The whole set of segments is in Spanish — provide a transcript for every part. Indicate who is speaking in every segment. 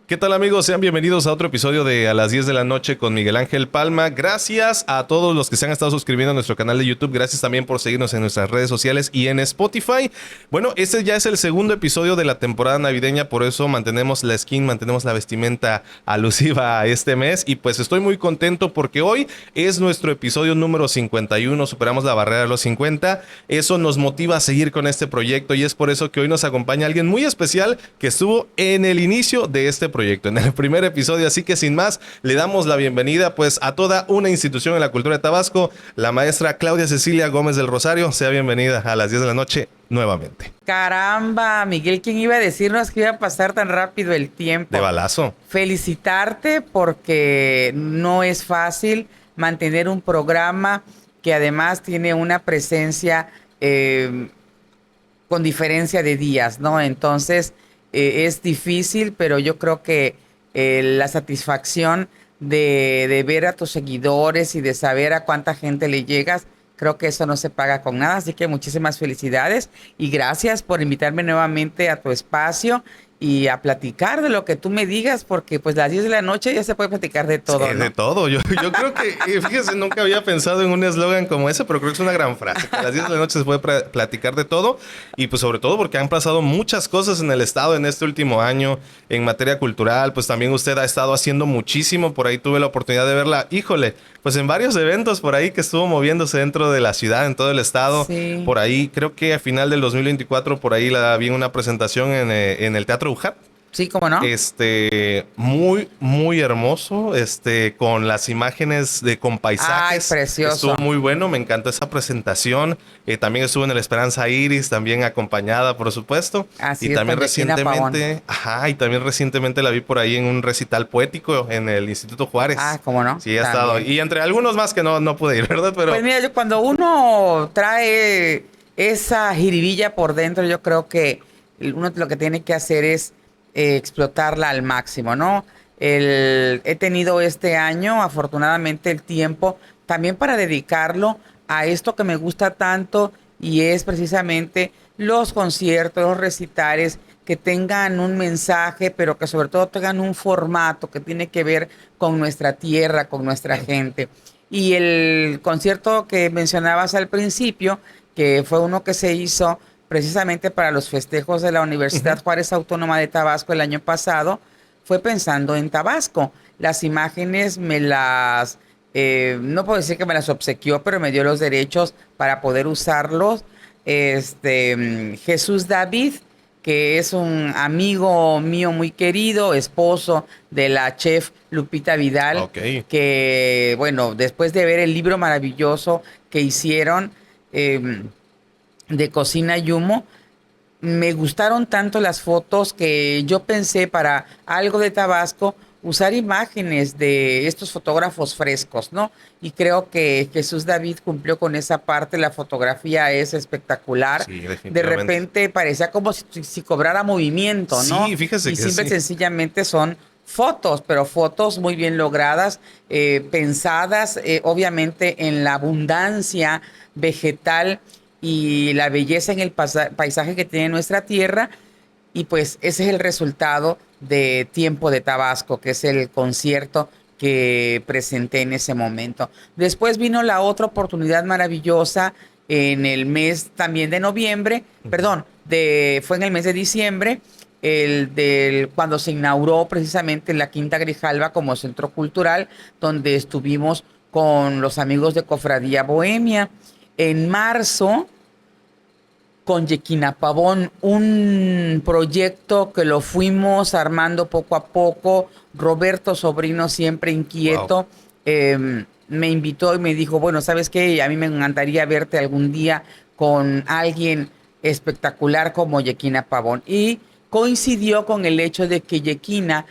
Speaker 1: ¿Qué tal, amigos? Sean bienvenidos a otro episodio de A las 10 de la noche con Miguel Ángel Palma. Gracias a todos los que se han estado suscribiendo a nuestro canal de YouTube. Gracias también por seguirnos en nuestras redes sociales y en Spotify. Bueno, este ya es el segundo episodio de la temporada navideña, por eso mantenemos la skin, mantenemos la vestimenta alusiva a este mes. Y pues estoy muy contento porque hoy es nuestro episodio número 51. Superamos la barrera de los 50. Eso nos motiva a seguir con este proyecto y es por eso que hoy nos acompaña alguien muy especial que estuvo en el inicio de este proyecto, en el primer episodio. Así que sin más, le damos la bienvenida pues a toda una institución en la cultura de Tabasco, la maestra Claudia Cecilia Gómez del Rosario. Sea bienvenida a las 10 de la noche nuevamente.
Speaker 2: Caramba, Miguel, ¿quién iba a decirnos que iba a pasar tan rápido el tiempo?
Speaker 1: De balazo.
Speaker 2: Felicitarte porque no es fácil mantener un programa que además tiene una presencia con diferencia de días, ¿no? Entonces es difícil, pero yo creo que la satisfacción de ver a tus seguidores y de saber a cuánta gente le llegas, creo que eso no se paga con nada. Así que muchísimas felicidades y gracias por invitarme nuevamente a tu espacio y a platicar de lo que tú me digas, porque pues las 10 de la noche ya se puede platicar de todo,
Speaker 1: Sí,
Speaker 2: ¿no?
Speaker 1: de todo. Yo creo que, fíjese, nunca había pensado en un eslogan como ese, pero creo que es una gran frase. Que a las 10 de la noche se puede platicar de todo y pues sobre todo porque han pasado muchas cosas en el estado en este último año en materia cultural. Pues también usted ha estado haciendo muchísimo. Por ahí tuve la oportunidad de verla, híjole, pues en varios eventos por ahí que estuvo moviéndose dentro de la ciudad, en todo el estado.
Speaker 2: Sí.
Speaker 1: Por ahí, creo que a final del 2024, por ahí la vi en una presentación en el Teatro Ujat.
Speaker 2: Sí, ¿cómo no?
Speaker 1: Muy, muy hermoso, con las imágenes con paisajes.
Speaker 2: Ay, precioso.
Speaker 1: Estuvo muy bueno, me encantó esa presentación. También estuvo en el Esperanza Iris, también acompañada, por supuesto.
Speaker 2: Así
Speaker 1: Y
Speaker 2: es,
Speaker 1: también
Speaker 2: con Yesenia
Speaker 1: recientemente, y también recientemente la vi por ahí en un recital poético en el Instituto Juárez.
Speaker 2: Ah, ¿cómo no?
Speaker 1: Sí, ha estado. Y entre algunos más que no pude ir, ¿verdad? Pero
Speaker 2: Pues mira, cuando uno trae esa jiribilla por dentro, yo creo que uno lo que tiene que hacer es explotarla al máximo, ¿no? He tenido este año, afortunadamente, el tiempo también para dedicarlo a esto que me gusta tanto y es precisamente los conciertos, los recitales que tengan un mensaje, pero que sobre todo tengan un formato que tiene que ver con nuestra tierra, con nuestra gente. Y el concierto que mencionabas al principio, que fue uno que se hizo precisamente para los festejos de la Universidad Juárez Autónoma de Tabasco el año pasado, fue pensando en Tabasco. Las imágenes no puedo decir que me las obsequió, pero me dio los derechos para poder usarlos. Jesús David, que es un amigo mío muy querido, esposo de la chef Lupita Vidal, que, bueno, después de ver el libro maravilloso que hicieron de Cocina y Humo, me gustaron tanto las fotos que yo pensé para algo de Tabasco usar imágenes de estos fotógrafos frescos, ¿no? Y creo que Jesús David cumplió con esa parte. La fotografía es espectacular.
Speaker 1: sí, definitivamente.
Speaker 2: De repente parecía como si cobrara movimiento, ¿no?
Speaker 1: Sí, fíjese
Speaker 2: y
Speaker 1: que
Speaker 2: simple
Speaker 1: sí.
Speaker 2: y sencillamente son fotos, pero fotos muy bien logradas, pensadas obviamente en la abundancia vegetal y la belleza en el paisaje que tiene nuestra tierra. Y pues ese es el resultado de Tiempo de Tabasco, que es el concierto que presenté en ese momento. Después vino la otra oportunidad maravillosa en el mes también de noviembre, fue en el mes de diciembre, cuando se inauguró precisamente la Quinta Grijalva como centro cultural, donde estuvimos con los amigos de Cofradía Bohemia. En marzo, con Yequina Pavón, un proyecto que lo fuimos armando poco a poco. Roberto Sobrino, siempre inquieto, me invitó y me dijo, bueno, ¿sabes qué? A mí me encantaría verte algún día con alguien espectacular como Yequina Pavón. Y coincidió con el hecho de que Yequina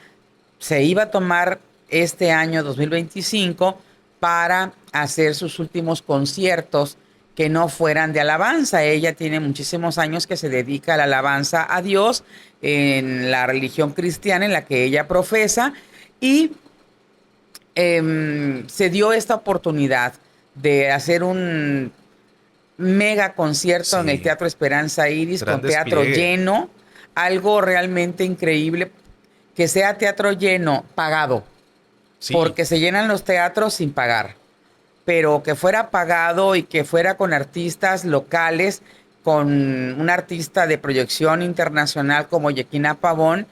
Speaker 2: se iba a tomar este año 2025 para hacer sus últimos conciertos que no fueran de alabanza. Ella tiene muchísimos años que se dedica a la alabanza a Dios en la religión cristiana en la que ella profesa y se dio esta oportunidad de hacer un mega concierto en el Teatro Esperanza Iris, con teatro lleno, algo realmente increíble. que sea teatro lleno, pagado,
Speaker 1: Sí.
Speaker 2: porque se llenan los teatros sin pagar, pero que fuera pagado y que fuera con artistas locales, con un artista de proyección internacional como Yequina Pavón,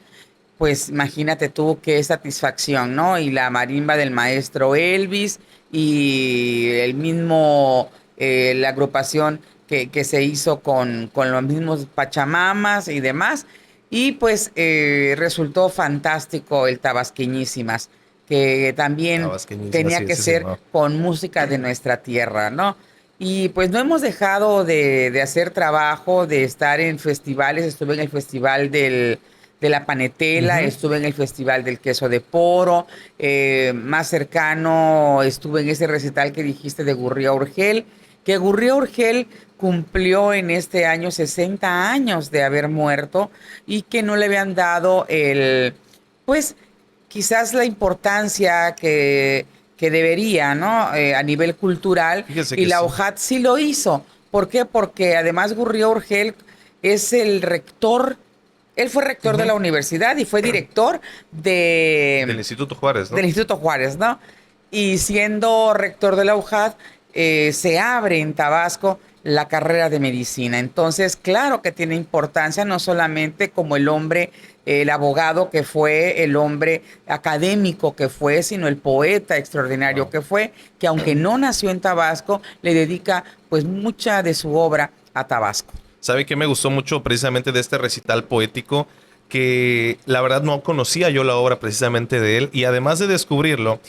Speaker 2: pues imagínate tú qué satisfacción, ¿no? Y la marimba del maestro Elvis y el mismo, la agrupación que se hizo con los mismos Pachamamas y demás. Y pues resultó fantástico el Tabasqueñísimas, que también
Speaker 1: Tabasqueñísima,
Speaker 2: tenía
Speaker 1: sí,
Speaker 2: que
Speaker 1: sí, sí,
Speaker 2: ser
Speaker 1: no.
Speaker 2: con música de nuestra tierra, ¿no? Y pues no hemos dejado de hacer trabajo, de estar en festivales. Estuve en el festival de la panetela,
Speaker 1: Ujú.
Speaker 2: estuve en el festival del queso de poro, más cercano estuve en ese recital que dijiste de Gurría Urgel, que Gurría Urgel cumplió en este año 60 años de haber muerto y que no le habían dado pues quizás la importancia que debería, ¿no? A nivel cultural,
Speaker 1: Fíjese
Speaker 2: y
Speaker 1: que
Speaker 2: la
Speaker 1: sí.
Speaker 2: OJAT sí lo hizo. ¿Por qué? Porque además Gurría Urgel es el rector. Él fue rector de
Speaker 1: Ujú.
Speaker 2: la universidad y fue director
Speaker 1: Del Instituto Juárez,
Speaker 2: del
Speaker 1: ¿no?
Speaker 2: Instituto Juárez, ¿no? Y siendo rector de la UJAD, se abre en Tabasco la carrera de medicina. Entonces, claro que tiene importancia, no solamente como el hombre, el abogado que fue, el hombre académico que fue, sino el poeta extraordinario
Speaker 1: Wow.
Speaker 2: que fue, que aunque no nació en Tabasco, le dedica pues mucha de su obra a Tabasco.
Speaker 1: ¿Sabe qué me gustó mucho precisamente de este recital poético? Que la verdad no conocía yo la obra precisamente de él y además de descubrirlo,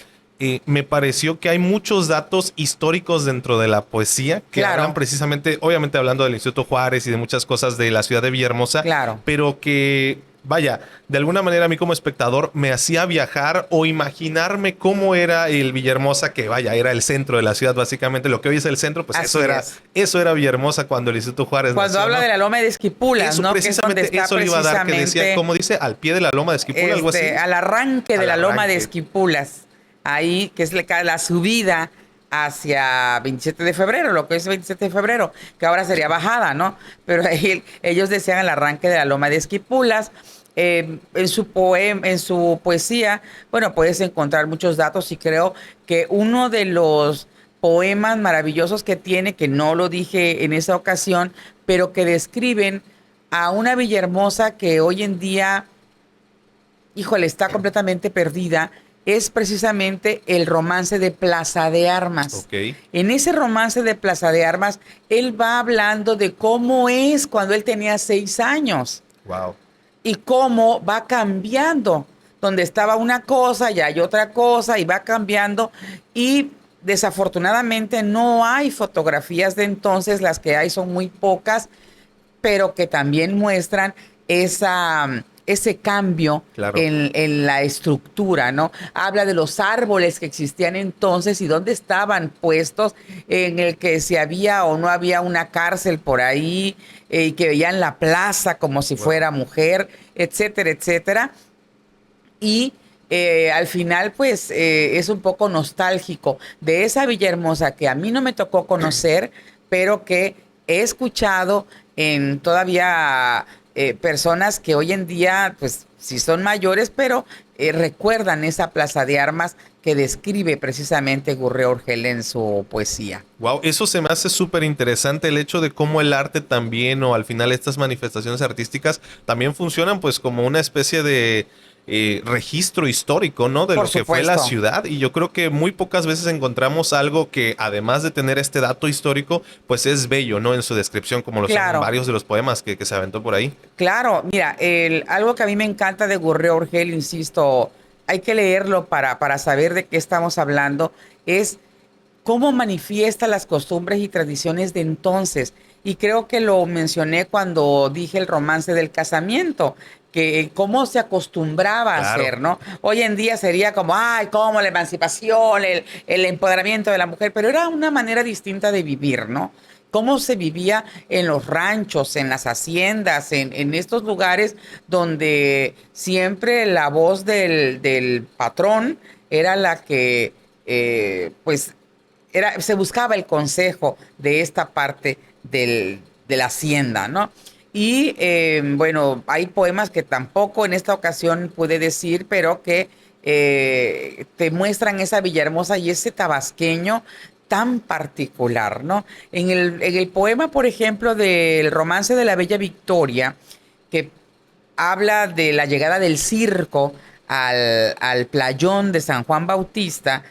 Speaker 1: me pareció que hay muchos datos históricos dentro de la poesía que hablan
Speaker 2: Claro,
Speaker 1: precisamente, obviamente hablando del Instituto Juárez y de muchas cosas de la ciudad de Villahermosa,
Speaker 2: claro.
Speaker 1: pero que, vaya, de alguna manera a mí como espectador me hacía viajar o imaginarme cómo era el Villahermosa, que vaya, era el centro de la ciudad básicamente, lo que hoy es el centro, pues
Speaker 2: Así es.
Speaker 1: eso era Villahermosa cuando el Instituto Juárez
Speaker 2: Cuando
Speaker 1: nació,
Speaker 2: habla
Speaker 1: ¿no?
Speaker 2: de la loma de Esquipulas,
Speaker 1: Eso,
Speaker 2: ¿no? Que es donde
Speaker 1: precisamente
Speaker 2: está
Speaker 1: eso le iba a dar, que decía,
Speaker 2: precisamente
Speaker 1: como dice, al pie de la loma de Esquipula, algo así.
Speaker 2: al arranque de
Speaker 1: Al
Speaker 2: la loma de
Speaker 1: arranque.
Speaker 2: Esquipulas, ahí, que es la subida hacia 27 de febrero, lo que es 27 de febrero, que ahora sería bajada, ¿no? Pero ahí, ellos decían el arranque de la loma de Esquipulas. En su poesía, bueno, puedes encontrar muchos datos y creo que uno de los poemas maravillosos que tiene, que no lo dije en esa ocasión, pero que describen a una Villahermosa que hoy en día, híjole, está completamente perdida, es precisamente el romance de Plaza de Armas.
Speaker 1: Ok.
Speaker 2: En ese romance de Plaza de Armas, él va hablando de cómo es cuando él tenía 6 años
Speaker 1: Wow.
Speaker 2: y cómo va cambiando. Donde estaba una cosa y hay otra cosa y va cambiando. Y desafortunadamente no hay fotografías de entonces, las que hay son muy pocas, pero que también muestran ese cambio
Speaker 1: Claro.
Speaker 2: en la estructura, ¿no? Habla de los árboles que existían entonces y dónde estaban puestos, en el que si había o no había una cárcel por ahí, y que veían la plaza como si
Speaker 1: Wow.
Speaker 2: fuera mujer, etcétera, etcétera. Y al final, pues, es un poco nostálgico de esa Villahermosa que a mí no me tocó conocer, pero que he escuchado en todavía personas que hoy en día, pues, sí son mayores, pero recuerdan esa plaza de armas que describe precisamente Gurrea Urgel en su poesía.
Speaker 1: Wow, eso se me hace súper interesante el hecho de cómo el arte también o al final estas manifestaciones artísticas también funcionan pues como una especie de registro histórico, ¿no? De
Speaker 2: Por
Speaker 1: lo que fue la
Speaker 2: supuesto.
Speaker 1: ciudad y yo creo que muy pocas veces encontramos algo que además de tener este dato histórico pues es bello, ¿no? En su descripción como lo son
Speaker 2: Claro.
Speaker 1: varios de los poemas que se aventó por ahí.
Speaker 2: Claro, mira, algo que a mí me encanta de Gurrea Urgel, insisto, hay que leerlo para saber de qué estamos hablando, es cómo manifiesta las costumbres y tradiciones de entonces. Y creo que lo mencioné cuando dije el romance del casamiento, que cómo se acostumbraba a
Speaker 1: Claro.
Speaker 2: hacer, ¿no? Hoy en día sería como, ay, cómo la emancipación, el empoderamiento de la mujer, pero era una manera distinta de vivir, ¿no? Cómo se vivía en los ranchos, en las haciendas, en estos lugares donde siempre la voz del patrón era la que, pues, se buscaba el consejo de esta parte de la hacienda, ¿no? Y bueno, hay poemas que tampoco en esta ocasión pude decir, pero que te muestran esa Villahermosa y ese tabasqueño tan particular, ¿no? En el poema, por ejemplo, del Romance de la Bella Victoria, que habla de la llegada del circo al playón de San Juan Bautista,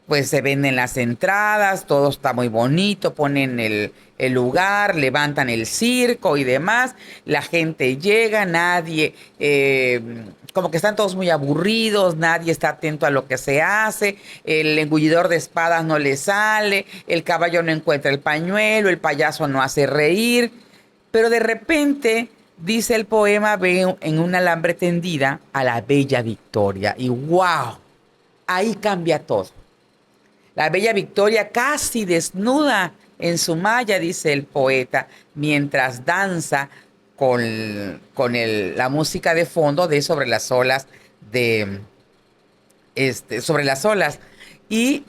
Speaker 2: pues se venden las entradas, todo está muy bonito, ponen el lugar, levantan el circo y demás, la gente llega, nadie, como que están todos muy aburridos, nadie está atento a lo que se hace, el engullidor de espadas no le sale, el caballo no encuentra el pañuelo, el payaso no hace reír, pero de repente, dice el poema, ve en un alambre tendida a la Bella Victoria y wow, ahí cambia todo. La Bella Victoria casi desnuda en su malla, dice el poeta, mientras danza con la música de fondo de Sobre las olas de Sobre las olas. Y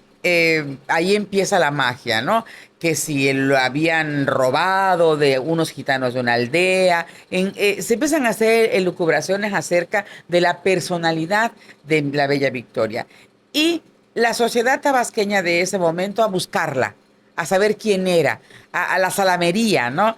Speaker 2: ahí empieza la magia, ¿no? Que si lo habían robado de unos gitanos de una aldea, se empiezan a hacer elucubraciones acerca de la personalidad de la Bella Victoria. Y la sociedad tabasqueña de ese momento a buscarla, a saber quién era, a la salamería, ¿no?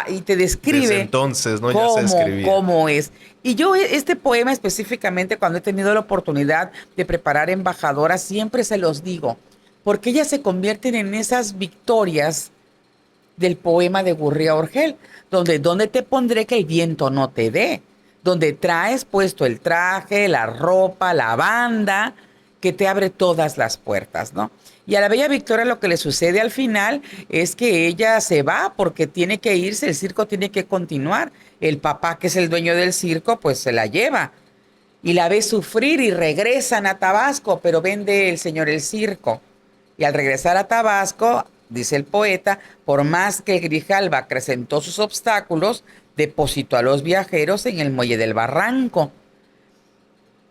Speaker 2: Y te describe
Speaker 1: Desde entonces, ¿no? Ya se escribía.
Speaker 2: cómo es. Y yo este poema específicamente, cuando he tenido la oportunidad de preparar embajadoras, siempre se los digo, porque ellas se convierten en esas victorias del poema de Gurría Orgel, donde te pondré que el viento no te dé, donde traes puesto el traje, la ropa, la banda, que te abre todas las puertas, ¿no? Y a la Bella Victoria lo que le sucede al final es que ella se va porque tiene que irse, el circo tiene que continuar. El papá, que es el dueño del circo, pues se la lleva y la ve sufrir y regresan a Tabasco, pero vende el señor el circo. Y al regresar a Tabasco, dice el poeta, por más que el Grijalva acrecentó sus obstáculos, depositó a los viajeros en el muelle del barranco.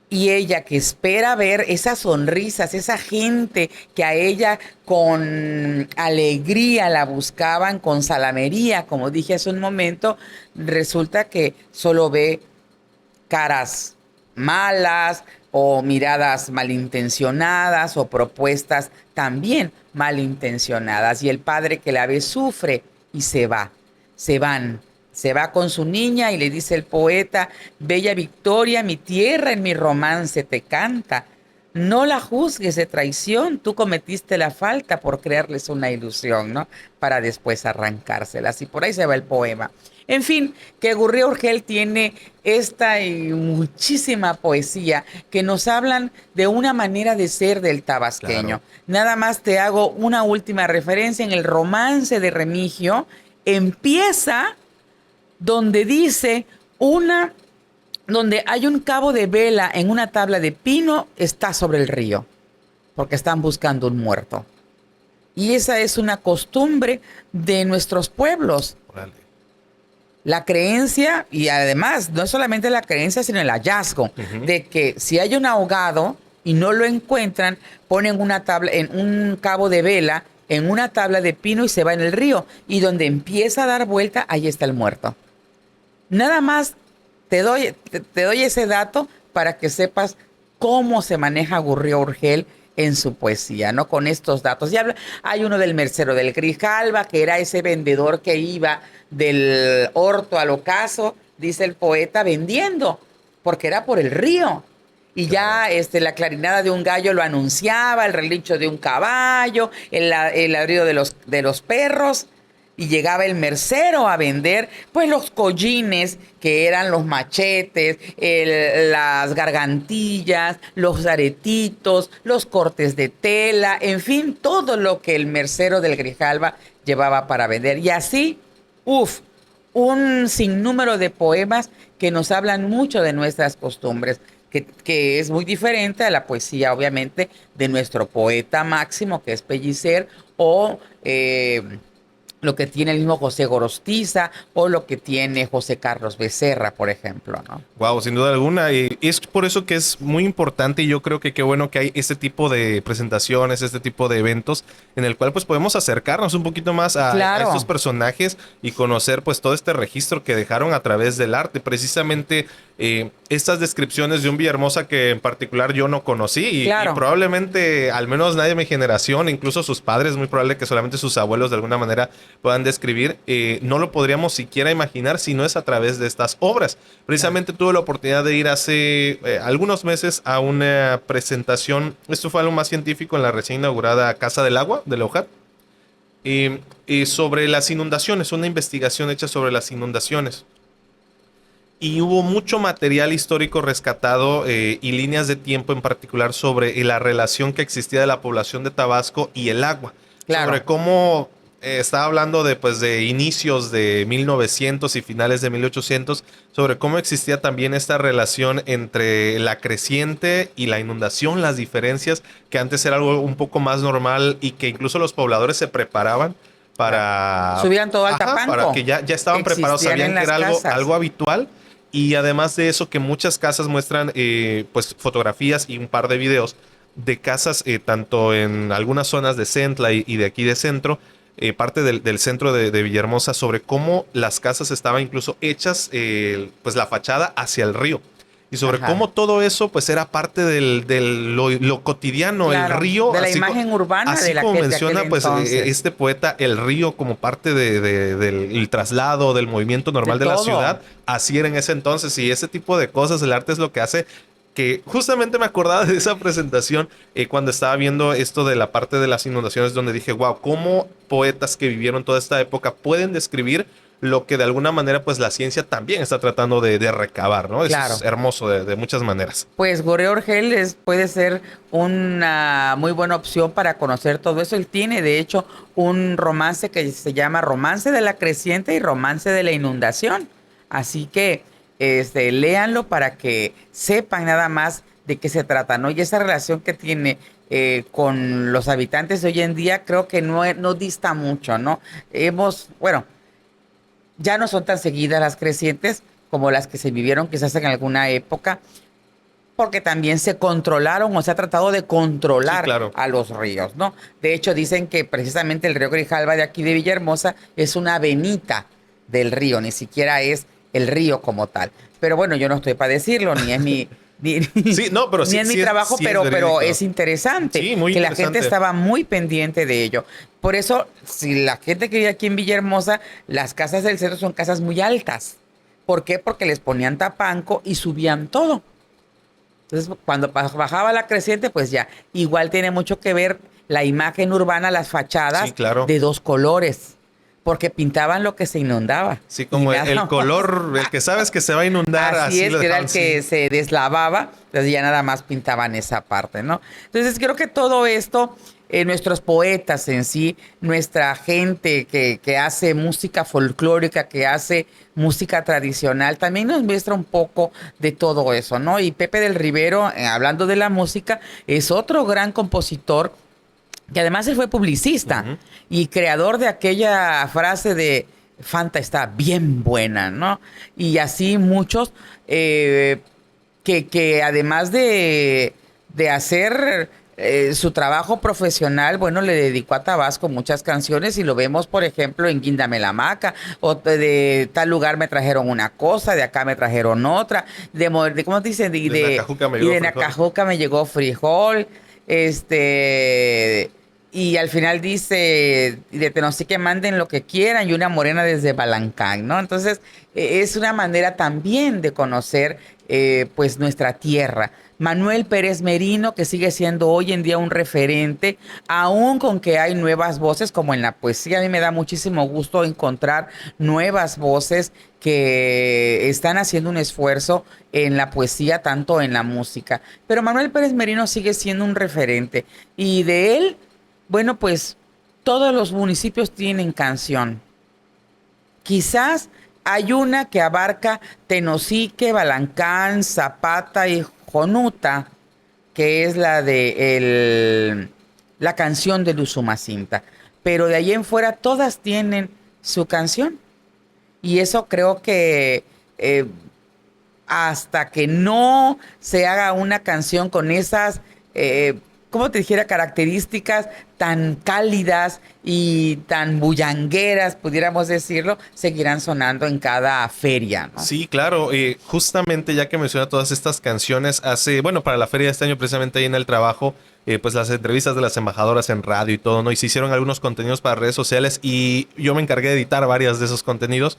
Speaker 2: Y ella que espera ver esas sonrisas, esa gente que a ella con alegría la buscaban, con salamería, como dije hace un momento, resulta que solo ve caras malas o miradas malintencionadas o propuestas también malintencionadas. Y el padre que la ve sufre y se va, se van. Se va con su niña y le dice el poeta, Bella Victoria, mi tierra en mi romance te canta. No la juzgues de traición, tú cometiste la falta por crearles una ilusión, ¿no? Para después arrancárselas. Y por ahí se va el poema. En fin, que Gurría Orgel tiene esta y muchísima poesía que nos hablan de una manera de ser del tabasqueño. Claro. Nada más te hago una última referencia. En el romance de Remigio empieza donde dice donde hay un cabo de vela en una tabla de pino, está sobre el río, porque están buscando un muerto. Y esa es una costumbre de nuestros pueblos. Vale. La creencia, y además, no es solamente la creencia, sino el hallazgo, de que si hay un ahogado y no lo encuentran, ponen una tabla, en un cabo de vela, en una tabla de pino y se va en el río. Y donde empieza a dar vuelta, ahí está el muerto. Nada más te doy ese dato para que sepas cómo se maneja Gurría Orgel en su poesía, ¿no? Con estos datos. Y hay uno del mercero del Grijalva, que era ese vendedor que iba del orto al ocaso, dice el poeta, vendiendo, porque era por el río. Y ya la clarinada de un gallo lo anunciaba, el relincho de un caballo, el ladrido de los perros. Y llegaba el mercero a vender, pues, los collines, que eran los machetes, las gargantillas, los aretitos, los cortes de tela, en fin, todo lo que el mercero del Grijalva llevaba para vender. Y así, un sinnúmero de poemas que nos hablan mucho de nuestras costumbres, que es muy diferente a la poesía, obviamente, de nuestro poeta máximo, que es Pellicer, o lo que tiene el mismo José Gorostiza o lo que tiene José Carlos Becerra, por ejemplo, ¿no?
Speaker 1: Wow, sin duda alguna. Y es por eso que es muy importante y yo creo que qué bueno que hay este tipo de presentaciones, este tipo de eventos en el cual pues podemos acercarnos un poquito más a estos personajes y conocer pues todo este registro que dejaron a través del arte. Precisamente estas descripciones de un Villahermosa que en particular yo no conocí y probablemente al menos nadie de mi generación, incluso sus padres, muy probable que solamente sus abuelos de alguna manera puedan describir, no lo podríamos siquiera imaginar si no es a través de estas obras. Precisamente tuve la oportunidad de ir hace algunos meses a una presentación, esto fue algo más científico en la recién inaugurada Casa del Agua de la UJAT, sobre las inundaciones, una investigación hecha sobre las inundaciones. Y hubo mucho material histórico rescatado y líneas de tiempo en particular sobre la relación que existía de la población de Tabasco y el agua. Claro. Sobre cómo estaba hablando de inicios de 1900 y finales de 1800, sobre cómo existía también esta relación entre la creciente y la inundación, las diferencias, que antes era algo un poco más normal y que incluso los pobladores se preparaban para...
Speaker 2: Subían todo al Tapanco.
Speaker 1: Para que ya estaban preparados, sabían que era algo habitual. Y además de eso, que muchas casas muestran pues fotografías y un par de videos de casas, tanto en algunas zonas de Centla y de aquí de centro, parte del centro de Villahermosa, sobre cómo las casas estaban incluso hechas, pues la fachada hacia el río. Y sobre cómo todo eso pues era parte de lo cotidiano, el río.
Speaker 2: De la imagen urbana
Speaker 1: así
Speaker 2: de la
Speaker 1: como
Speaker 2: que
Speaker 1: menciona pues este poeta, el río como parte del traslado, del movimiento normal de la ciudad. Así era en ese entonces. Y ese tipo de cosas, el arte es lo que hace que justamente me acordaba de esa presentación cuando estaba viendo esto de la parte de las inundaciones, donde dije, wow, cómo poetas que vivieron toda esta época pueden describir lo que de alguna manera pues la ciencia también está tratando de recabar, ¿no? Eso es hermoso de muchas maneras.
Speaker 2: Pues Goreo Orgel puede ser una muy buena opción para conocer todo eso. Él tiene de hecho un romance que se llama Romance de la Creciente y Romance de la Inundación. Así que léanlo para que sepan nada más de qué se trata, ¿no? Y esa relación que tiene con los habitantes de hoy en día creo que no dista mucho, ¿no? Ya no son tan seguidas las crecientes como las que se vivieron quizás en alguna época, porque también se controlaron o se ha tratado de controlar a los ríos, ¿no? De hecho, dicen que precisamente el río Grijalva de aquí de Villahermosa es una venita del río, ni siquiera es el río como tal. Pero bueno, yo no estoy para decirlo, ni es mi... ni es mi trabajo, pero es interesante que la gente estaba muy pendiente de ello. Por eso, si la gente que vive aquí en Villahermosa, las casas del centro son casas muy altas. ¿Por qué? Porque les ponían tapanco y subían todo. Entonces, cuando bajaba la creciente, pues ya, igual tiene mucho que ver la imagen urbana, las fachadas de dos colores. Porque pintaban lo que se inundaba.
Speaker 1: Sí, como el color, el que sabes que se va a inundar.
Speaker 2: Así es, que era el que se deslavaba, entonces ya nada más pintaban esa parte, ¿no? Entonces creo que todo esto, nuestros poetas en sí, nuestra gente que hace música folclórica, que hace música tradicional, también nos muestra un poco de todo eso, ¿no? Y Pepe del Rivero, hablando de la música, es otro gran compositor, que además él fue publicista y creador de aquella frase de Fanta está bien buena, ¿no? Y así muchos que además de hacer su trabajo profesional, bueno, le dedicó a Tabasco muchas canciones y lo vemos, por ejemplo, en Guíndame la Maca, o de tal lugar me trajeron una cosa, de acá me trajeron otra, ¿cómo dicen? De Nacajuca me llegó frijol. Y al final dice, de Tenosique manden lo que quieran y una morena desde Balancán, ¿no? Entonces, es una manera también de conocer, pues, nuestra tierra. Manuel Pérez Merino, que sigue siendo hoy en día un referente, aún con que hay nuevas voces, como en la poesía. A mí me da muchísimo gusto encontrar nuevas voces que están haciendo un esfuerzo en la poesía, tanto en la música. Pero Manuel Pérez Merino sigue siendo un referente. Y de él, bueno, pues todos los municipios tienen canción. Quizás hay una que abarca Tenosique, Balancán, Zapata y Jonuta, que es la de la canción de Usumacinta. Pero de ahí en fuera todas tienen su canción. Y eso creo que hasta que no se haga una canción con esas, ¿cómo te dijera?, características tan cálidas y tan bullangueras, pudiéramos decirlo, seguirán sonando en cada feria, ¿no?
Speaker 1: Sí, claro. Justamente ya que menciona todas estas canciones, bueno, para la feria de este año, precisamente ahí en el trabajo, pues las entrevistas de las embajadoras en radio y todo, ¿no? Y se hicieron algunos contenidos para redes sociales y yo me encargué de editar varias de esos contenidos.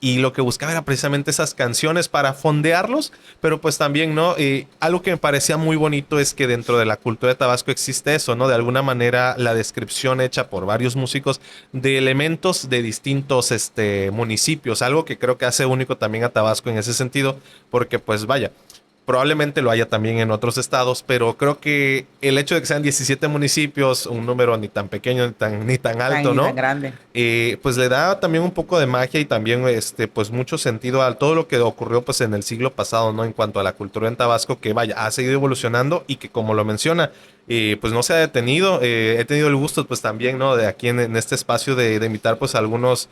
Speaker 1: Y lo que buscaba era precisamente esas canciones para fondearlos, pero pues también, ¿no? Algo que me parecía muy bonito es que dentro de la cultura de Tabasco existe eso, ¿no? De alguna manera la descripción hecha por varios músicos de elementos de distintos municipios, algo que creo que hace único también a Tabasco en ese sentido, porque pues vaya, probablemente lo haya también en otros estados, pero creo que el hecho de que sean 17 municipios, un número ni tan pequeño ni tan alto,
Speaker 2: Ni
Speaker 1: ¿no?
Speaker 2: tan grande.
Speaker 1: Pues le da también un poco de magia y también pues mucho sentido a todo lo que ocurrió pues en el siglo pasado, ¿no? En cuanto a la cultura en Tabasco, que vaya, ha seguido evolucionando y que como lo menciona, pues no se ha detenido. He tenido el gusto pues también, ¿no? De aquí en este espacio de invitar pues a algunos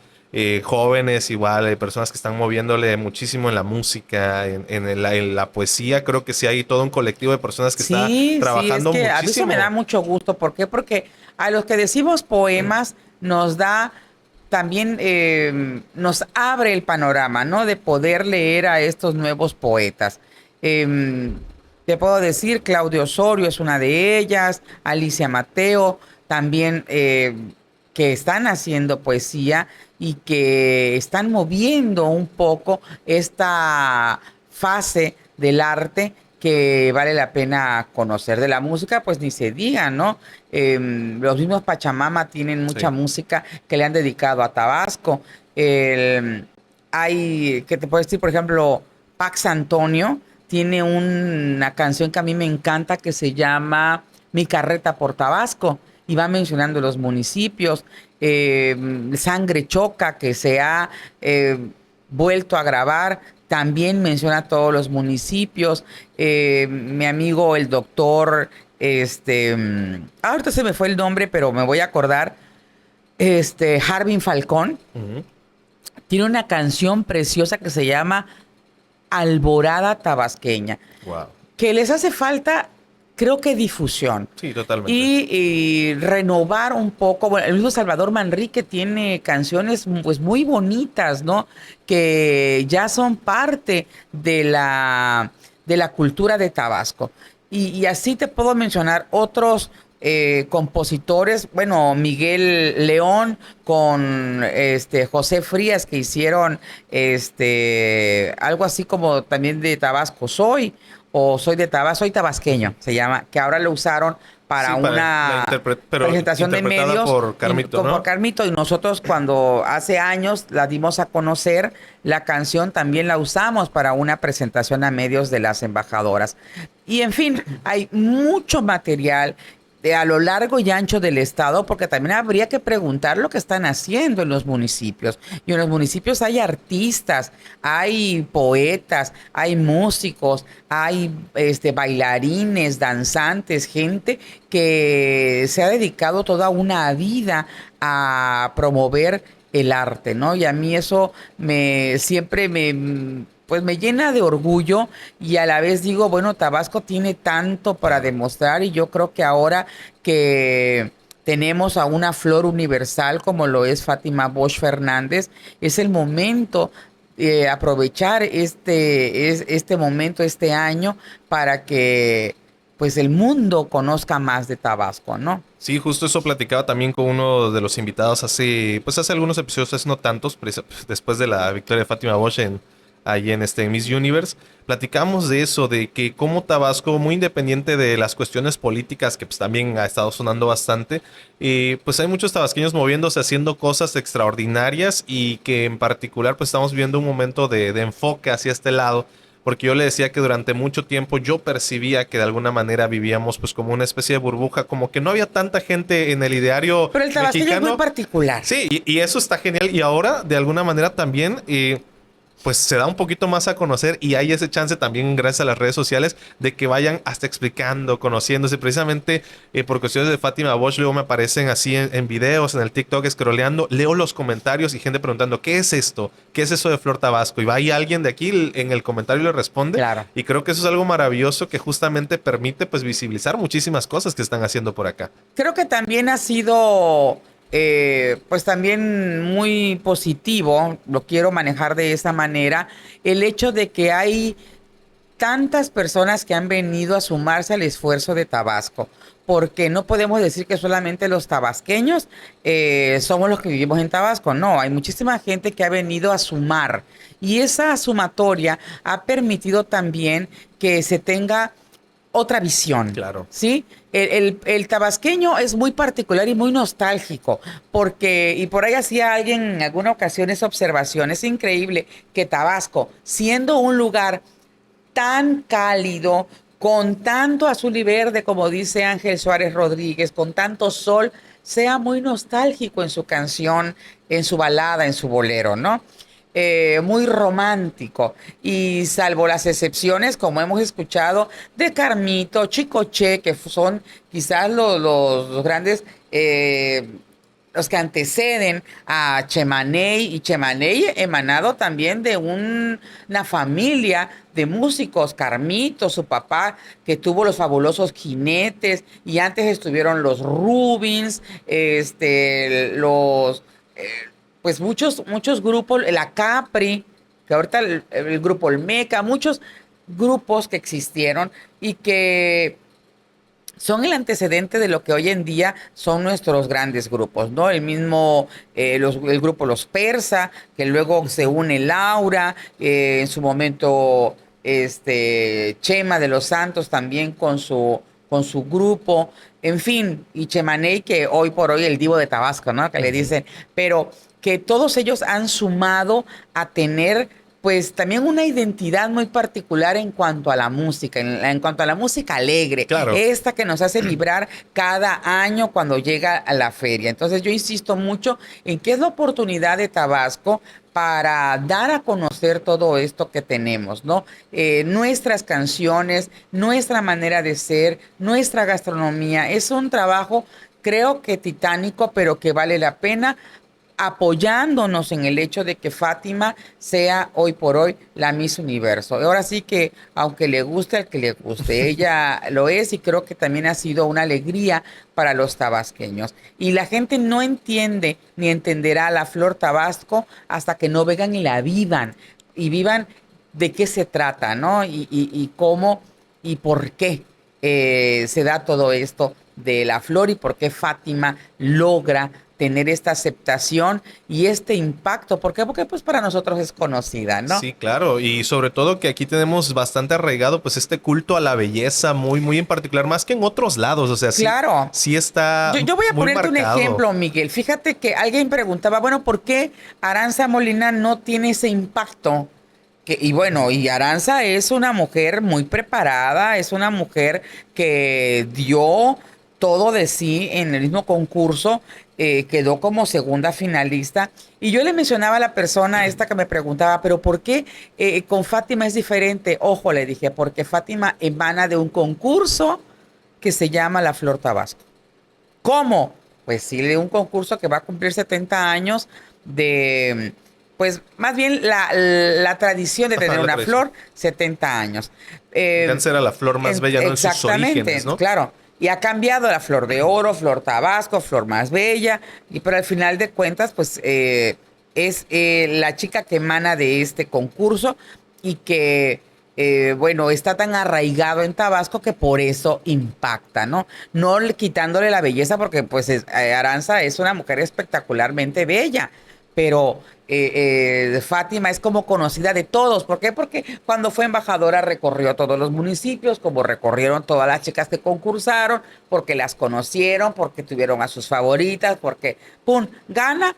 Speaker 1: jóvenes, igual, personas que están moviéndole muchísimo en la música, en la poesía. Creo que sí hay todo un colectivo de personas que está
Speaker 2: Sí,
Speaker 1: trabajando
Speaker 2: es que a mí eso
Speaker 1: muchísimo.
Speaker 2: me da mucho gusto. ¿Por qué? Porque a los que decimos poemas nos da también, nos abre el panorama, ¿no? De poder leer a estos nuevos poetas. Em, Te puedo decir, Claudio Osorio es una de ellas, Alicia Mateo, también que están haciendo poesía y que están moviendo un poco esta fase del arte que vale la pena conocer. De la música, pues ni se diga, ¿no? Los mismos Pachamama tienen mucha
Speaker 1: Sí.
Speaker 2: música que le han dedicado a Tabasco. Hay, ¿qué te puedo decir? Por ejemplo, Pax Antonio tiene una canción que a mí me encanta que se llama Mi carreta por Tabasco y va mencionando los municipios. Sangre Choca, que se ha vuelto a grabar, también menciona todos los municipios. Mi amigo el doctor, ahorita se me fue el nombre, pero me voy a acordar, Harvin Falcón,
Speaker 1: Ujú.
Speaker 2: tiene una canción preciosa que se llama Alborada Tabasqueña,
Speaker 1: Wow.
Speaker 2: que les hace falta, creo que difusión.
Speaker 1: Sí, totalmente.
Speaker 2: Y renovar un poco. Bueno, el mismo Salvador Manrique tiene canciones pues muy bonitas, ¿no? Que ya son parte de la cultura de Tabasco. Y así te puedo mencionar otros compositores, bueno, Miguel León con José Frías, que hicieron algo así como también de Tabasco Soy, o Soy de Tabasco, Soy tabasqueño, se llama, que ahora lo usaron para
Speaker 1: Sí,
Speaker 2: una
Speaker 1: pero
Speaker 2: presentación de
Speaker 1: interpretada
Speaker 2: medios
Speaker 1: por Carmito, ¿no?
Speaker 2: por Carmito, y nosotros cuando hace años la dimos a conocer, la canción también la usamos para una presentación a medios de las embajadoras. Y en fin, hay mucho material a lo largo y ancho del estado, porque también habría que preguntar lo que están haciendo en los municipios. Y en los municipios hay artistas, hay poetas, hay músicos, hay bailarines, danzantes, gente que se ha dedicado toda una vida a promover el arte, ¿no? Y a mí eso siempre pues me llena de orgullo y a la vez digo, bueno, Tabasco tiene tanto para demostrar y yo creo que ahora que tenemos a una flor universal como lo es Fátima Bosch Fernández, es el momento de aprovechar este momento, este año, para que pues el mundo conozca más de Tabasco, ¿no?
Speaker 1: Sí, justo eso platicaba también con uno de los invitados hace algunos episodios, hace no tantos, después de la victoria de Fátima Bosch ahí en Miss Universe. Platicamos de eso, de que como Tabasco, muy independiente de las cuestiones políticas, que pues también ha estado sonando bastante, pues hay muchos tabasqueños moviéndose, haciendo cosas extraordinarias y que en particular pues estamos viviendo un momento de enfoque hacia este lado. Porque yo le decía que durante mucho tiempo yo percibía que de alguna manera vivíamos pues como una especie de burbuja, como que no había tanta gente en el ideario
Speaker 2: Pero el tabasqueño
Speaker 1: mexicano.
Speaker 2: es muy particular.
Speaker 1: Sí, y eso está genial. Y ahora de alguna manera también pues se da un poquito más a conocer y hay ese chance también gracias a las redes sociales de que vayan hasta explicando, conociéndose. Precisamente por cuestiones de Fátima Bosch luego me aparecen así en videos, en el TikTok, scrolleando, leo los comentarios y gente preguntando, ¿qué es esto? ¿Qué es eso de Flor Tabasco? Y va ahí alguien de aquí en el comentario y le responde.
Speaker 2: Claro.
Speaker 1: Y creo que eso es algo maravilloso que justamente permite pues visibilizar muchísimas cosas que están haciendo por acá.
Speaker 2: Creo que también ha sido, pues también muy positivo, lo quiero manejar de esa manera, el hecho de que hay tantas personas que han venido a sumarse al esfuerzo de Tabasco, porque no podemos decir que solamente los tabasqueños somos los que vivimos en Tabasco, no, hay muchísima gente que ha venido a sumar y esa sumatoria ha permitido también que se tenga otra visión.
Speaker 1: Claro.
Speaker 2: ¿Sí? El tabasqueño es muy particular y muy nostálgico, porque, y por ahí hacía alguien en alguna ocasión esa observación, es increíble que Tabasco, siendo un lugar tan cálido, con tanto azul y verde, como dice Ángel Suárez Rodríguez, con tanto sol, sea muy nostálgico en su canción, en su balada, en su bolero, ¿no? Muy romántico. Y salvo las excepciones, como hemos escuchado, de Carmito, Chicoche, que son quizás los grandes, los que anteceden a Chemaney, y Chemaney emanado también de una familia de músicos, Carmito, su papá, que tuvo los fabulosos Jinetes, y antes estuvieron los Rubins, pues muchos grupos, la Capri, que ahorita el grupo Olmeca, muchos grupos que existieron y que son el antecedente de lo que hoy en día son nuestros grandes grupos, ¿no? El mismo, el grupo Los Persa, que luego se une Laura, en su momento Chema de los Santos también con su grupo, en fin, y Chemaney, que hoy por hoy el divo de Tabasco, ¿no? Que le dicen, pero que todos ellos han sumado a tener pues también una identidad muy particular en cuanto a la música, en cuanto a la música alegre,
Speaker 1: Claro.
Speaker 2: esta que nos hace vibrar cada año cuando llega a la feria. Entonces yo insisto mucho en que es la oportunidad de Tabasco para dar a conocer todo esto que tenemos, ¿no? Nuestras canciones, nuestra manera de ser, nuestra gastronomía. Es un trabajo, creo que titánico, pero que vale la pena, apoyándonos en el hecho de que Fátima sea hoy por hoy la Miss Universo. Ahora sí que, aunque le guste al que le guste, ella lo es y creo que también ha sido una alegría para los tabasqueños. Y la gente no entiende ni entenderá la Flor Tabasco hasta que no vengan y la vivan. Y vivan de qué se trata, ¿no? Y cómo y por qué se da todo esto de la flor y por qué Fátima logra tener esta aceptación y este impacto. ¿Por qué? Porque pues para nosotros es conocida, ¿no?
Speaker 1: Sí, claro. Y sobre todo que aquí tenemos bastante arraigado pues este culto a la belleza muy, muy en particular, más que en otros lados. O sea, sí,
Speaker 2: claro.
Speaker 1: sí está
Speaker 2: Yo voy a
Speaker 1: muy
Speaker 2: ponerte
Speaker 1: marcado.
Speaker 2: un ejemplo, Miguel. Fíjate que alguien preguntaba, bueno, ¿por qué Aranza Molina no tiene ese impacto? Y bueno, y Aranza es una mujer muy preparada, es una mujer que dio todo de sí en el mismo concurso, quedó como segunda finalista. Y yo le mencionaba a la persona esta que me preguntaba, pero ¿por qué con Fátima es diferente? Ojo, le dije, porque Fátima emana de un concurso que se llama La Flor Tabasco. ¿Cómo? Pues sí, de un concurso que va a cumplir 70 años de, pues más bien la tradición de tener una flor, 70 años.
Speaker 1: Cáncer era la flor más bella, ¿no? En sus orígenes, ¿no?
Speaker 2: Claro. Y ha cambiado la flor de oro, flor Tabasco, flor más bella. Y pero al final de cuentas, pues es la chica que emana de este concurso y que, bueno, está tan arraigado en Tabasco que por eso impacta, ¿no? No quitándole la belleza porque pues Aranza es una mujer espectacularmente bella, pero Fátima es como conocida de todos. ¿Por qué? Porque cuando fue embajadora recorrió todos los municipios, como recorrieron todas las chicas que concursaron, porque las conocieron, porque tuvieron a sus favoritas, porque, ¡pum!, gana.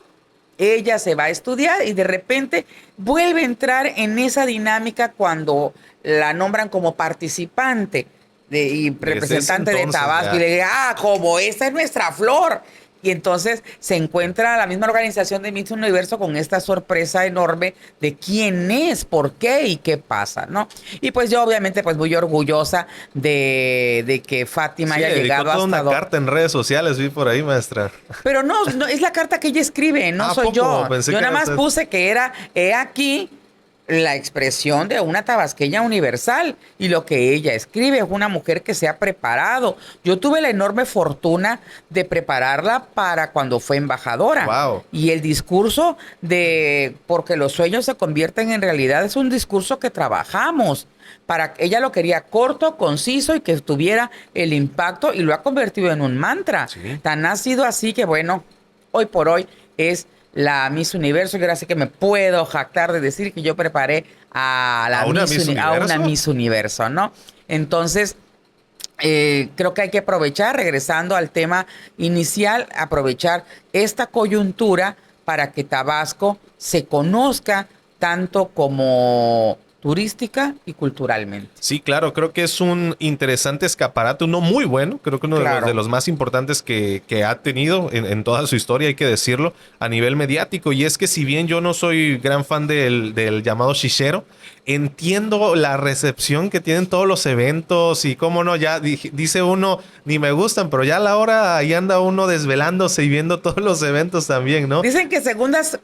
Speaker 2: Ella se va a estudiar y de repente vuelve a entrar en esa dinámica cuando la nombran como participante y representante de Tabasco. Y le dice, como esta es nuestra flor. Y entonces se encuentra la misma organización de Miss Universo con esta sorpresa enorme de quién es, por qué y qué pasa, ¿no? Y pues yo obviamente pues muy orgullosa de que Fátima haya
Speaker 1: dedicó
Speaker 2: llegado
Speaker 1: toda
Speaker 2: hasta...
Speaker 1: una carta en redes sociales, vi por ahí, maestra.
Speaker 2: Pero no, es la carta que ella escribe, no soy
Speaker 1: ¿Poco?
Speaker 2: yo.
Speaker 1: Pensé
Speaker 2: Yo
Speaker 1: que
Speaker 2: nada
Speaker 1: era
Speaker 2: más
Speaker 1: usted.
Speaker 2: puse que era, he aquí la expresión de una tabasqueña universal y lo que ella escribe es una mujer que se ha preparado. Yo tuve la enorme fortuna de prepararla para cuando fue embajadora.
Speaker 1: Wow.
Speaker 2: Y el discurso de porque los sueños se convierten en realidad es un discurso que trabajamos. Ella lo quería corto, conciso y que tuviera el impacto y lo ha convertido en un mantra.
Speaker 1: Sí.
Speaker 2: Tan ha sido así que bueno, hoy por hoy es la Miss Universo y ahora sí que me puedo jactar de decir que yo preparé a la
Speaker 1: ¿A una Miss
Speaker 2: a una
Speaker 1: Universo?
Speaker 2: Miss Universo, ¿no? Entonces, creo que hay que aprovechar, regresando al tema inicial, aprovechar esta coyuntura para que Tabasco se conozca tanto como turística y culturalmente.
Speaker 1: Sí, claro, creo que es un interesante escaparate, uno muy bueno, creo que uno
Speaker 2: Claro.
Speaker 1: de los más importantes que ha tenido en toda su historia, hay que decirlo, a nivel mediático. Y es que si bien yo no soy gran fan del llamado chichero, entiendo la recepción que tienen todos los eventos y cómo no, ya dice uno, ni me gustan, pero ya a la hora ahí anda uno desvelándose y viendo todos los eventos también, ¿no?
Speaker 2: Dicen que segundas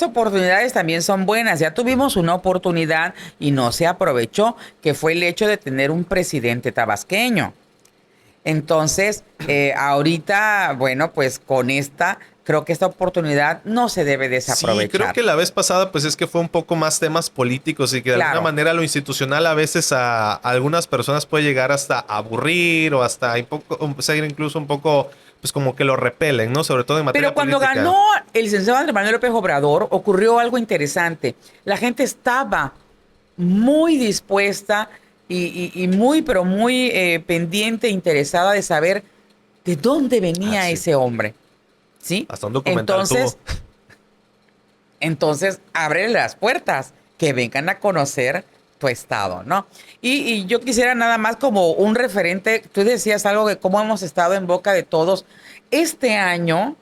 Speaker 2: oportunidades también son buenas. Ya tuvimos una oportunidad y no se aprovechó, que fue el hecho de tener un presidente tabasqueño. Entonces, ahorita, bueno, pues con creo que esta oportunidad no se debe desaprovechar.
Speaker 1: Sí, creo que la vez pasada pues es que fue un poco más temas políticos y que de alguna manera lo institucional a veces a algunas personas puede llegar hasta aburrir o hasta ser incluso un poco pues como que lo repelen, ¿no? Sobre todo en materia política.
Speaker 2: Pero cuando ganó el licenciado Andrés Manuel López Obrador ocurrió algo interesante. La gente estaba muy dispuesta y muy, pero muy pendiente, interesada de saber de dónde venía
Speaker 1: sí.
Speaker 2: ese hombre. ¿Sí?
Speaker 1: Hasta un documental
Speaker 2: entonces, ábrele las puertas, que vengan a conocer tu estado, ¿no? Y yo quisiera nada más como un referente, tú decías algo de cómo hemos estado en boca de todos. Este año,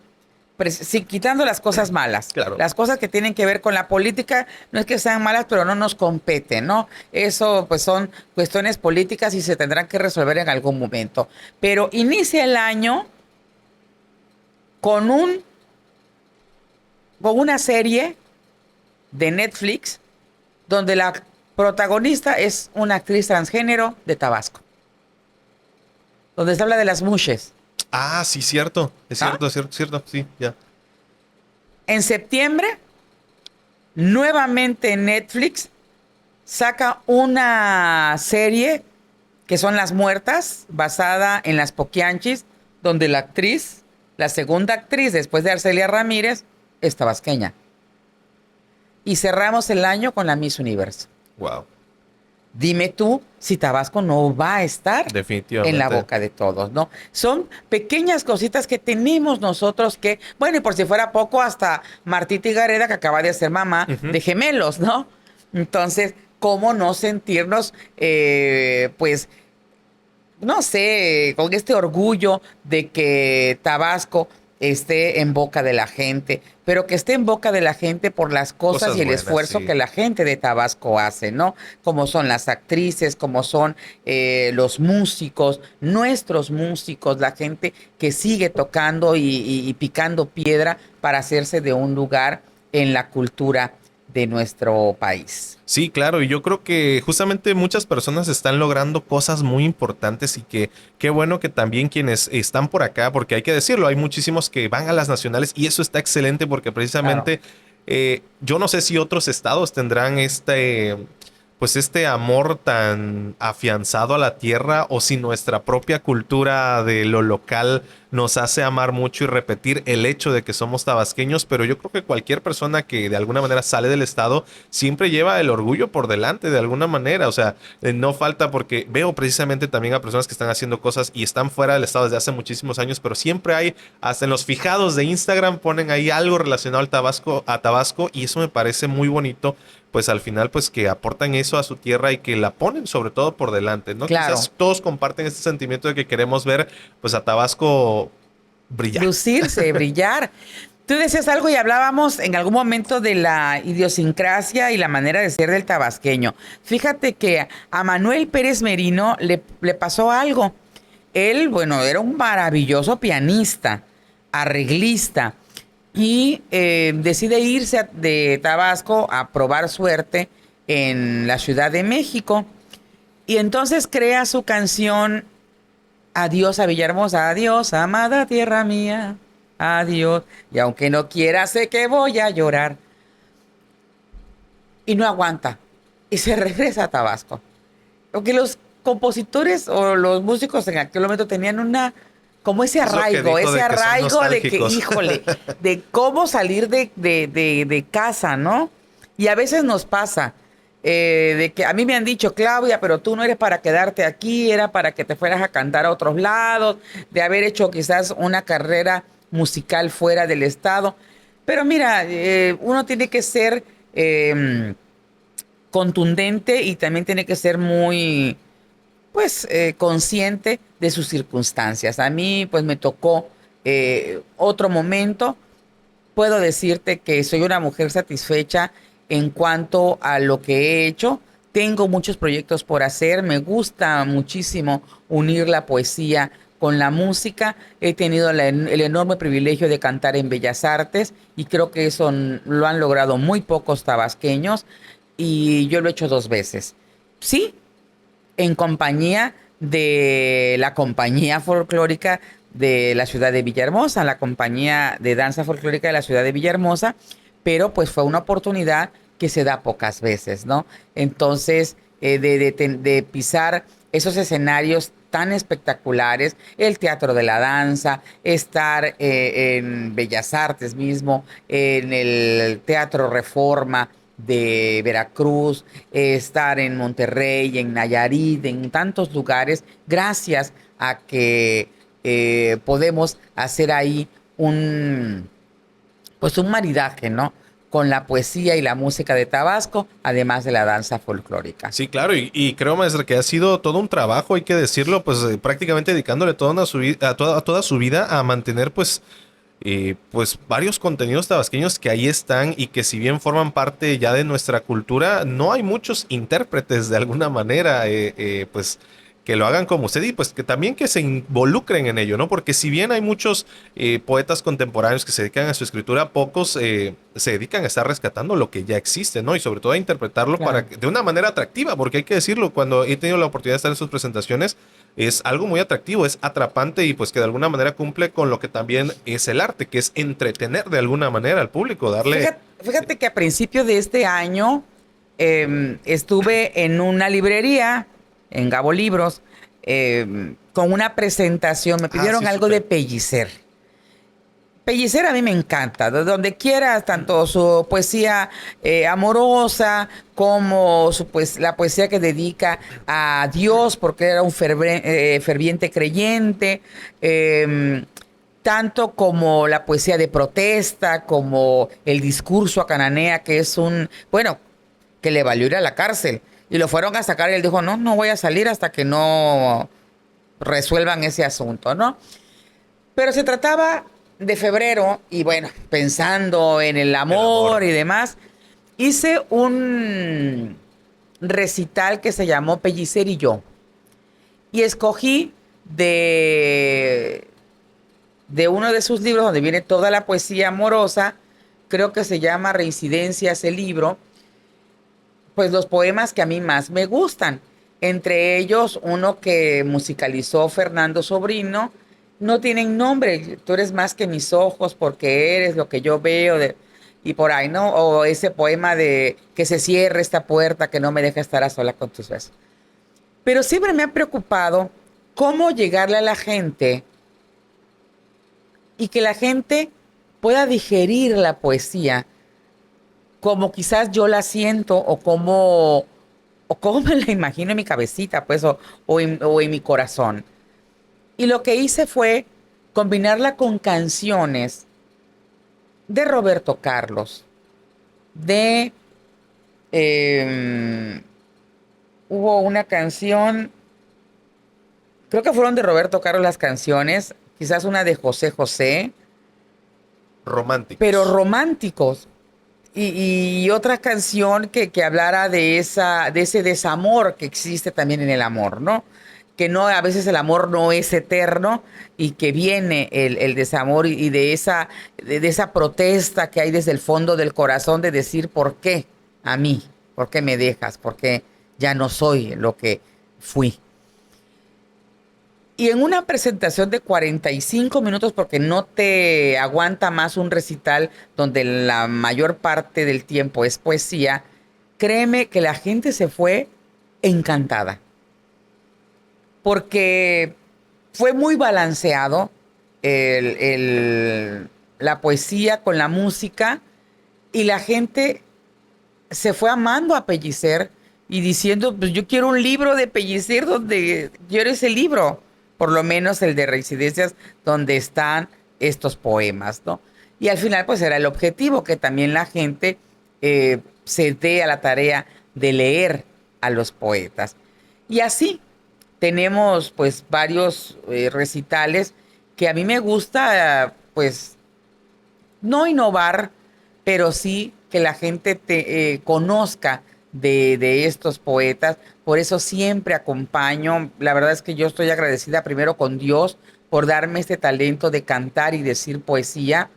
Speaker 2: sí, quitando las cosas malas,
Speaker 1: claro.
Speaker 2: Las cosas que tienen que ver con la política, no es que sean malas, pero no nos competen, ¿no? Eso pues son cuestiones políticas y se tendrán que resolver en algún momento. Pero inicia el año con una serie de Netflix donde la protagonista es una actriz transgénero de Tabasco. Donde se habla de las mushes.
Speaker 1: Ah, sí, cierto. Es cierto, sí, ya.
Speaker 2: En septiembre, nuevamente Netflix saca una serie que son Las Muertas, basada en las Poquianchis, donde la segunda actriz después de Arcelia Ramírez, es tabasqueña. Y cerramos el año con la Miss Universo.
Speaker 1: Wow.
Speaker 2: Dime tú si Tabasco no va a estar en la boca de todos, ¿no? Son pequeñas cositas que tenemos nosotros que, bueno, y por si fuera poco, hasta Martita Higareda, que acaba de ser mamá de gemelos, ¿no? Entonces, ¿cómo no sentirnos, pues, no sé, con este orgullo de que Tabasco esté en boca de la gente, pero que esté en boca de la gente por las cosas y el
Speaker 1: buenas,
Speaker 2: esfuerzo
Speaker 1: sí,
Speaker 2: que la gente de Tabasco hace, ¿no? Como son las actrices, como son los músicos, nuestros músicos, la gente que sigue tocando y picando piedra para hacerse de un lugar en la cultura de nuestro país.
Speaker 1: Sí, claro, y yo creo que justamente muchas personas están logrando cosas muy importantes y que qué bueno que también quienes están por acá, porque hay que decirlo, hay muchísimos que van a las nacionales y eso está excelente porque precisamente yo no sé si otros estados tendrán pues este amor tan afianzado a la tierra o si nuestra propia cultura de lo local nos hace amar mucho y repetir el hecho de que somos tabasqueños, pero yo creo que cualquier persona que de alguna manera sale del estado siempre lleva el orgullo por delante de alguna manera, o sea, no falta porque veo precisamente también a personas que están haciendo cosas y están fuera del estado desde hace muchísimos años, pero siempre hay, hasta en los fijados de Instagram ponen ahí algo relacionado a Tabasco y eso me parece muy bonito, pues al final pues que aportan eso a su tierra y que la ponen sobre todo por delante, ¿no?
Speaker 2: Claro.
Speaker 1: Quizás todos comparten este sentimiento de que queremos ver pues a Tabasco Brillar.
Speaker 2: lucirse, brillar. Tú decías algo y hablábamos en algún momento de la idiosincrasia y la manera de ser del tabasqueño. Fíjate que a Manuel Pérez Merino le pasó algo. Él, bueno, era un maravilloso pianista, arreglista, y decide irse de Tabasco a probar suerte en la Ciudad de México. Y entonces crea su canción Adiós a Villahermosa, adiós, amada tierra mía, adiós. Y aunque no quiera, sé que voy a llorar. Y no aguanta. Y se regresa a Tabasco. Porque los compositores o los músicos en aquel momento tenían como ese arraigo, de que, híjole, de cómo salir de casa, ¿no? Y a veces nos pasa, de que a mí me han dicho, Claudia, pero tú no eres para quedarte aquí, era para que te fueras a cantar a otros lados, de haber hecho quizás una carrera musical fuera del estado. Pero mira, uno tiene que ser contundente y también tiene que ser muy, pues, consciente de sus circunstancias. A mí, pues, me tocó otro momento. Puedo decirte que soy una mujer satisfecha en cuanto a lo que he hecho. Tengo muchos proyectos por hacer. Me gusta muchísimo unir la poesía con la música. He tenido el enorme privilegio de cantar en Bellas Artes y creo que eso lo han logrado muy pocos tabasqueños y yo lo he hecho 2 veces. Sí, en compañía de la compañía folclórica de la ciudad de Villahermosa, la compañía de danza folclórica de la ciudad de Villahermosa, pero pues fue una oportunidad que se da pocas veces, ¿no? Entonces, de pisar esos escenarios tan espectaculares, el Teatro de la Danza, estar en Bellas Artes mismo, en el Teatro Reforma de Veracruz, estar en Monterrey, en Nayarit, en tantos lugares, gracias a que podemos hacer ahí pues un maridaje, ¿no? Con la poesía y la música de Tabasco, además de la danza folclórica.
Speaker 1: Sí, claro, y creo, maestra, que ha sido todo un trabajo, hay que decirlo, pues prácticamente dedicándole a toda su vida a mantener, pues varios contenidos tabasqueños que ahí están y que si bien forman parte ya de nuestra cultura, no hay muchos intérpretes de alguna manera, pues que lo hagan como usted y pues que también que se involucren en ello, ¿no? Porque si bien hay muchos poetas contemporáneos que se dedican a su escritura, pocos se dedican a estar rescatando lo que ya existe, ¿no? Y sobre todo a interpretarlo
Speaker 2: Claro.
Speaker 1: de una manera atractiva, porque hay que decirlo, cuando he tenido la oportunidad de estar en sus presentaciones, es algo muy atractivo, es atrapante y pues que de alguna manera cumple con lo que también es el arte, que es entretener de alguna manera al público, darle...
Speaker 2: Fíjate que a principio de este año estuve en una librería, en Gabo Libros, con una presentación. Me
Speaker 1: Ah, sí,
Speaker 2: pidieron algo de
Speaker 1: súper.
Speaker 2: Pellicer. Pellicer a mí me encanta, de donde quiera, tanto su poesía amorosa como la poesía que dedica a Dios, porque era un ferviente creyente, tanto como la poesía de protesta, como el discurso a Cananea, que es bueno, que le valió ir a la cárcel. Y lo fueron a sacar y él dijo, no, no voy a salir hasta que no resuelvan ese asunto, ¿no? Pero se trataba de febrero y bueno, pensando en el
Speaker 1: El
Speaker 2: amor
Speaker 1: amor.
Speaker 2: y demás, hice un recital que se llamó Pellicer y yo. Y escogí de uno de sus libros donde viene toda la poesía amorosa, creo que se llama Reincidencias el libro, pues los poemas que a mí más me gustan. Entre ellos, uno que musicalizó Fernando Sobrino, no tienen nombre, tú eres más que mis ojos porque eres lo que yo veo, y por ahí, ¿no? O ese poema de que se cierre esta puerta que no me deja estar a sola con tus besos. Pero siempre me ha preocupado cómo llegarle a la gente y que la gente pueda digerir la poesía como quizás yo la siento o como me la imagino en mi cabecita, pues, o en mi corazón. Y lo que hice fue combinarla con canciones de Roberto Carlos, de... eh, hubo una canción, creo que fueron de Roberto Carlos las canciones, quizás una de José José,
Speaker 1: Románticos.
Speaker 2: pero románticos. Y otra canción que hablara de ese desamor que existe también en el amor, ¿no? Que no, a veces el amor no es eterno y que viene el desamor y de esa protesta que hay desde el fondo del corazón de decir, ¿por qué a mí? ¿Por qué me dejas? ¿Por qué ya no soy lo que fui? Y en una presentación de 45 minutos, porque no te aguanta más un recital donde la mayor parte del tiempo es poesía, créeme que la gente se fue encantada. Porque fue muy balanceado la poesía con la música y la gente se fue amando a Pellicer y diciendo, pues yo quiero un libro de Pellicer donde quiero ese libro, por lo menos el de Residencias donde están estos poemas, ¿no? Y al final pues era el objetivo, que también la gente se dé a la tarea de leer a los poetas. Y así tenemos pues varios recitales que a mí me gusta pues no innovar, pero sí que la gente conozca de estos poetas. Por eso siempre acompaño. La verdad es que yo estoy agradecida primero con Dios por darme este talento de cantar y decir poesía.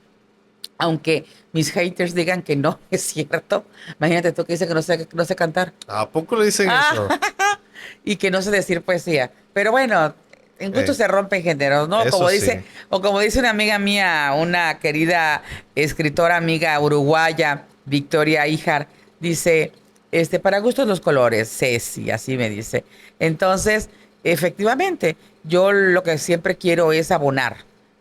Speaker 2: Aunque mis haters digan que no es cierto. Imagínate tú que dices que no sé cantar.
Speaker 1: ¿A poco le dicen eso?
Speaker 2: Y que no sé decir poesía. Pero bueno, en gusto se rompen géneros, ¿no?
Speaker 1: Eso
Speaker 2: Como dice,
Speaker 1: sí.
Speaker 2: o como dice una amiga mía, una querida escritora amiga uruguaya, Victoria Ijar, dice, para gustos los colores, Ceci, así me dice. Entonces, efectivamente, yo lo que siempre quiero es abonar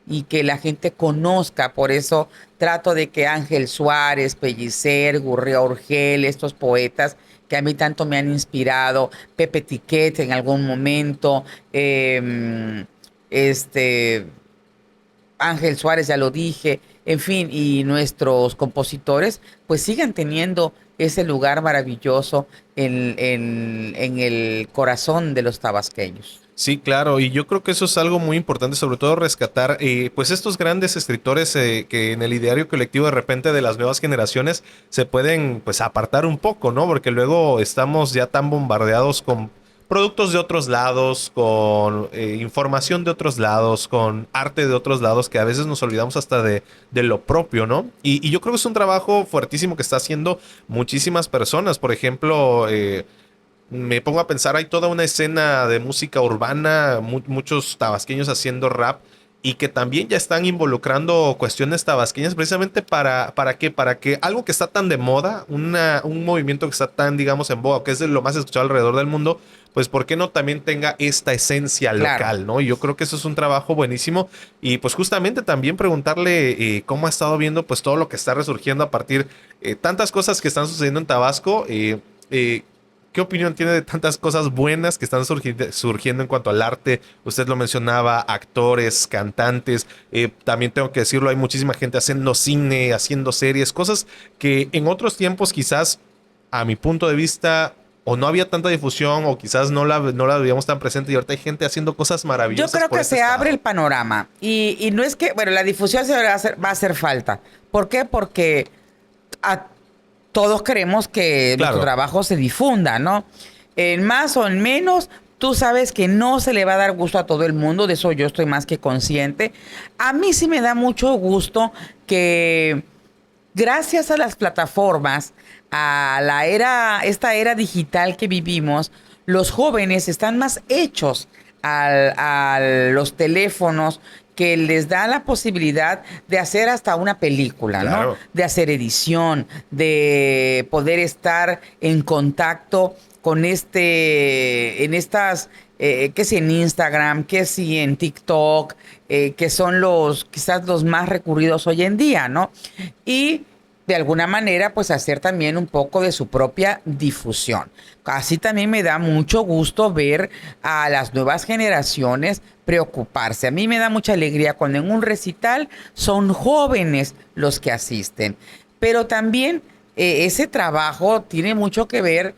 Speaker 2: y que la gente conozca. Por eso trato de que Ángel Suárez, Pellicer, Gurría Urgel, estos poetas que a mí tanto me han inspirado, Pepe Tiquet en algún momento, este Ángel Suárez, ya lo dije, en fin, y nuestros compositores, pues sigan teniendo ese lugar maravilloso en el corazón de los tabasqueños.
Speaker 1: Sí, claro, y yo creo que eso es algo muy importante, sobre todo rescatar, pues estos grandes escritores que en el ideario colectivo de repente de las nuevas generaciones se pueden pues apartar un poco, ¿no? Porque luego estamos ya tan bombardeados con productos de otros lados, con información de otros lados, con arte de otros lados, que a veces nos olvidamos hasta de lo propio, ¿no? Y yo creo que es un trabajo fuertísimo que está haciendo muchísimas personas, por ejemplo... me pongo a pensar, hay toda una escena de música urbana, muchos tabasqueños haciendo rap y que también ya están involucrando cuestiones tabasqueñas precisamente ¿para qué? Para que algo que está tan de moda, un movimiento que está tan, digamos, en boga, que es de lo más escuchado alrededor del mundo, pues ¿por qué no también tenga esta esencia
Speaker 2: Claro.
Speaker 1: local, ¿no? Y yo creo que eso es un trabajo buenísimo y pues justamente también preguntarle cómo ha estado viendo pues todo lo que está resurgiendo a partir tantas cosas que están sucediendo en Tabasco. ¿Qué opinión tiene de tantas cosas buenas que están surgiendo en cuanto al arte? Usted lo mencionaba, actores, cantantes. También tengo que decirlo, hay muchísima gente haciendo cine, haciendo series, cosas que en otros tiempos quizás, a mi punto de vista, o no había tanta difusión o quizás no la veíamos tan presente y ahorita hay gente haciendo cosas
Speaker 2: Yo
Speaker 1: maravillosas
Speaker 2: creo
Speaker 1: por
Speaker 2: que
Speaker 1: este
Speaker 2: se abre
Speaker 1: estado.
Speaker 2: el panorama y no es que, bueno, la difusión va a hacer falta. ¿Por qué? Porque a todos queremos que nuestro
Speaker 1: Claro,
Speaker 2: trabajo se difunda, ¿no? En más o en menos, tú sabes que no se le va a dar gusto a todo el mundo, de eso yo estoy más que consciente. A mí sí me da mucho gusto que gracias a las plataformas, a esta era digital que vivimos, los jóvenes están más hechos a los teléfonos que les da la posibilidad de hacer hasta una película, ¿no?
Speaker 1: claro.
Speaker 2: De hacer edición, de poder estar en contacto con en estas, que si en Instagram, que si en TikTok, que son quizás los más recurridos hoy en día, ¿no? Y de alguna manera, pues hacer también un poco de su propia difusión. Así también me da mucho gusto ver a las nuevas generaciones preocuparse. A mí me da mucha alegría cuando en un recital son jóvenes los que asisten. Pero también ese trabajo tiene mucho que ver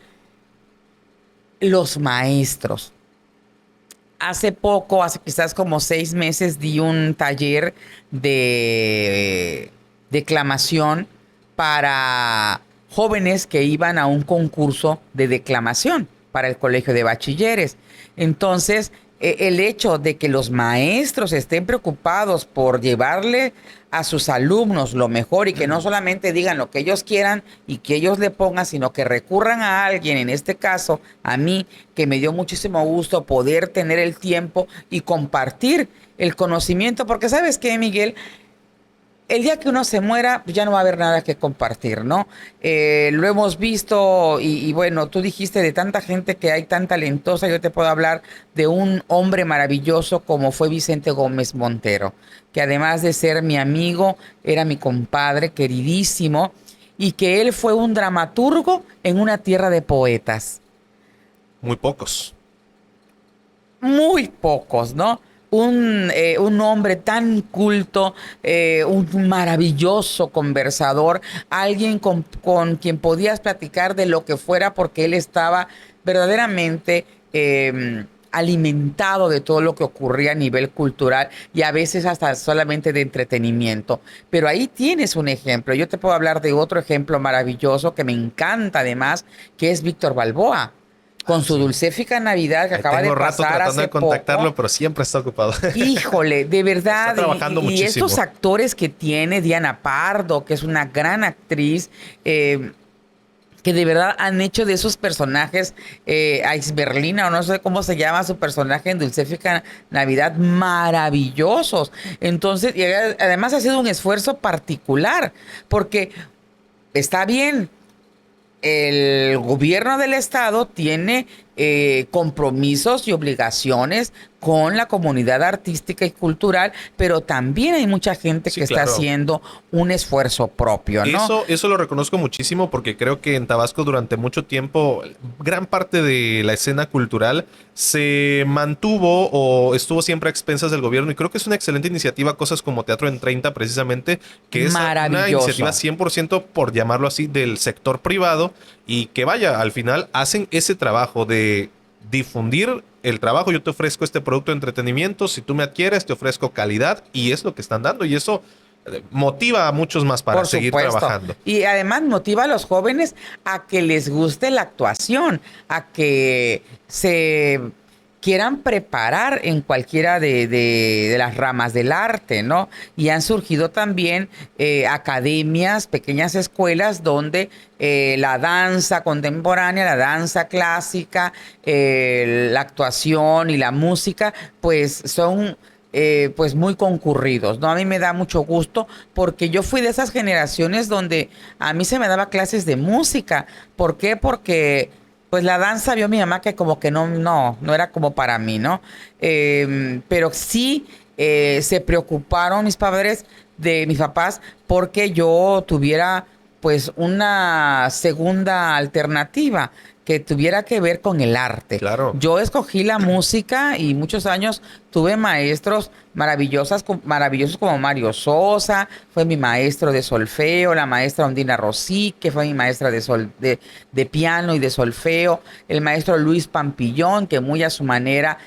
Speaker 2: los maestros. hace poco, hace quizás como 6 meses, di un taller de declamación para jóvenes que iban a un concurso de declamación para el colegio de bachilleres. Entonces, el hecho de que los maestros estén preocupados por llevarle a sus alumnos lo mejor y que no solamente digan lo que ellos quieran y que ellos le pongan, sino que recurran a alguien, en este caso a mí, que me dio muchísimo gusto poder tener el tiempo y compartir el conocimiento, porque ¿sabes qué, Miguel? El día que uno se muera, pues ya no va a haber nada que compartir, ¿no? Lo hemos visto y bueno, tú dijiste de tanta gente que hay tan talentosa, yo te puedo hablar de un hombre maravilloso como fue Vicente Gómez Montero, que además de ser mi amigo, era mi compadre queridísimo y que él fue un dramaturgo en una tierra de poetas.
Speaker 1: Muy pocos.
Speaker 2: Muy pocos, ¿no? Un hombre tan culto, un maravilloso conversador, alguien con quien podías platicar de lo que fuera porque él estaba verdaderamente alimentado de todo lo que ocurría a nivel cultural y a veces hasta solamente de entretenimiento. Pero ahí tienes un ejemplo. Yo te puedo hablar de otro ejemplo maravilloso que me encanta además, que es Víctor Balboa con su Dulcéfica Navidad que acaba de
Speaker 1: Tengo rato
Speaker 2: pasar
Speaker 1: tratando
Speaker 2: hace
Speaker 1: de contactarlo,
Speaker 2: poco.
Speaker 1: pero siempre está ocupado.
Speaker 2: Híjole, de verdad.
Speaker 1: Está trabajando
Speaker 2: y
Speaker 1: muchísimo.
Speaker 2: estos actores que tiene Diana Pardo, que es una gran actriz, que de verdad han hecho de esos personajes, Berlina, o no sé cómo se llama su personaje en Dulcéfica Navidad, maravillosos. Entonces, y además ha sido un esfuerzo particular, porque está bien, el gobierno del estado tiene compromisos y obligaciones con la comunidad artística y cultural, pero también hay mucha gente
Speaker 1: Sí,
Speaker 2: que está
Speaker 1: claro.
Speaker 2: haciendo un esfuerzo propio, ¿no?
Speaker 1: Eso lo reconozco muchísimo porque creo que en Tabasco durante mucho tiempo gran parte de la escena cultural se mantuvo o estuvo siempre a expensas del gobierno y creo que es una excelente iniciativa, cosas como Teatro en 30 precisamente, que es una iniciativa
Speaker 2: Maravilloso.
Speaker 1: 100% por llamarlo así del sector privado y que vaya, al final hacen ese trabajo de difundir el trabajo. Yo te ofrezco este producto de entretenimiento, si tú me adquieres te ofrezco calidad y es lo que están dando y eso motiva a muchos más para
Speaker 2: Por
Speaker 1: seguir
Speaker 2: supuesto.
Speaker 1: trabajando.
Speaker 2: Y además motiva a los jóvenes a que les guste la actuación, a que se quieran preparar en cualquiera de las ramas del arte, ¿no? Y han surgido también academias, pequeñas escuelas donde la danza contemporánea, la danza clásica, la actuación y la música, pues son pues muy concurridos, ¿no? A mí me da mucho gusto porque yo fui de esas generaciones donde a mí se me daba clases de música. ¿Por qué? Porque pues la danza vio mi mamá que como que no era como para mí, ¿no? Pero sí se preocuparon mis papás, porque yo tuviera pues una segunda alternativa que tuviera que ver con el arte.
Speaker 1: Claro.
Speaker 2: Yo escogí la música y muchos años tuve maestros maravillosos como Mario Sosa, fue mi maestro de solfeo, la maestra Ondina Rosí, que fue mi maestra de piano y de solfeo, el maestro Luis Pampillón, que muy a su manera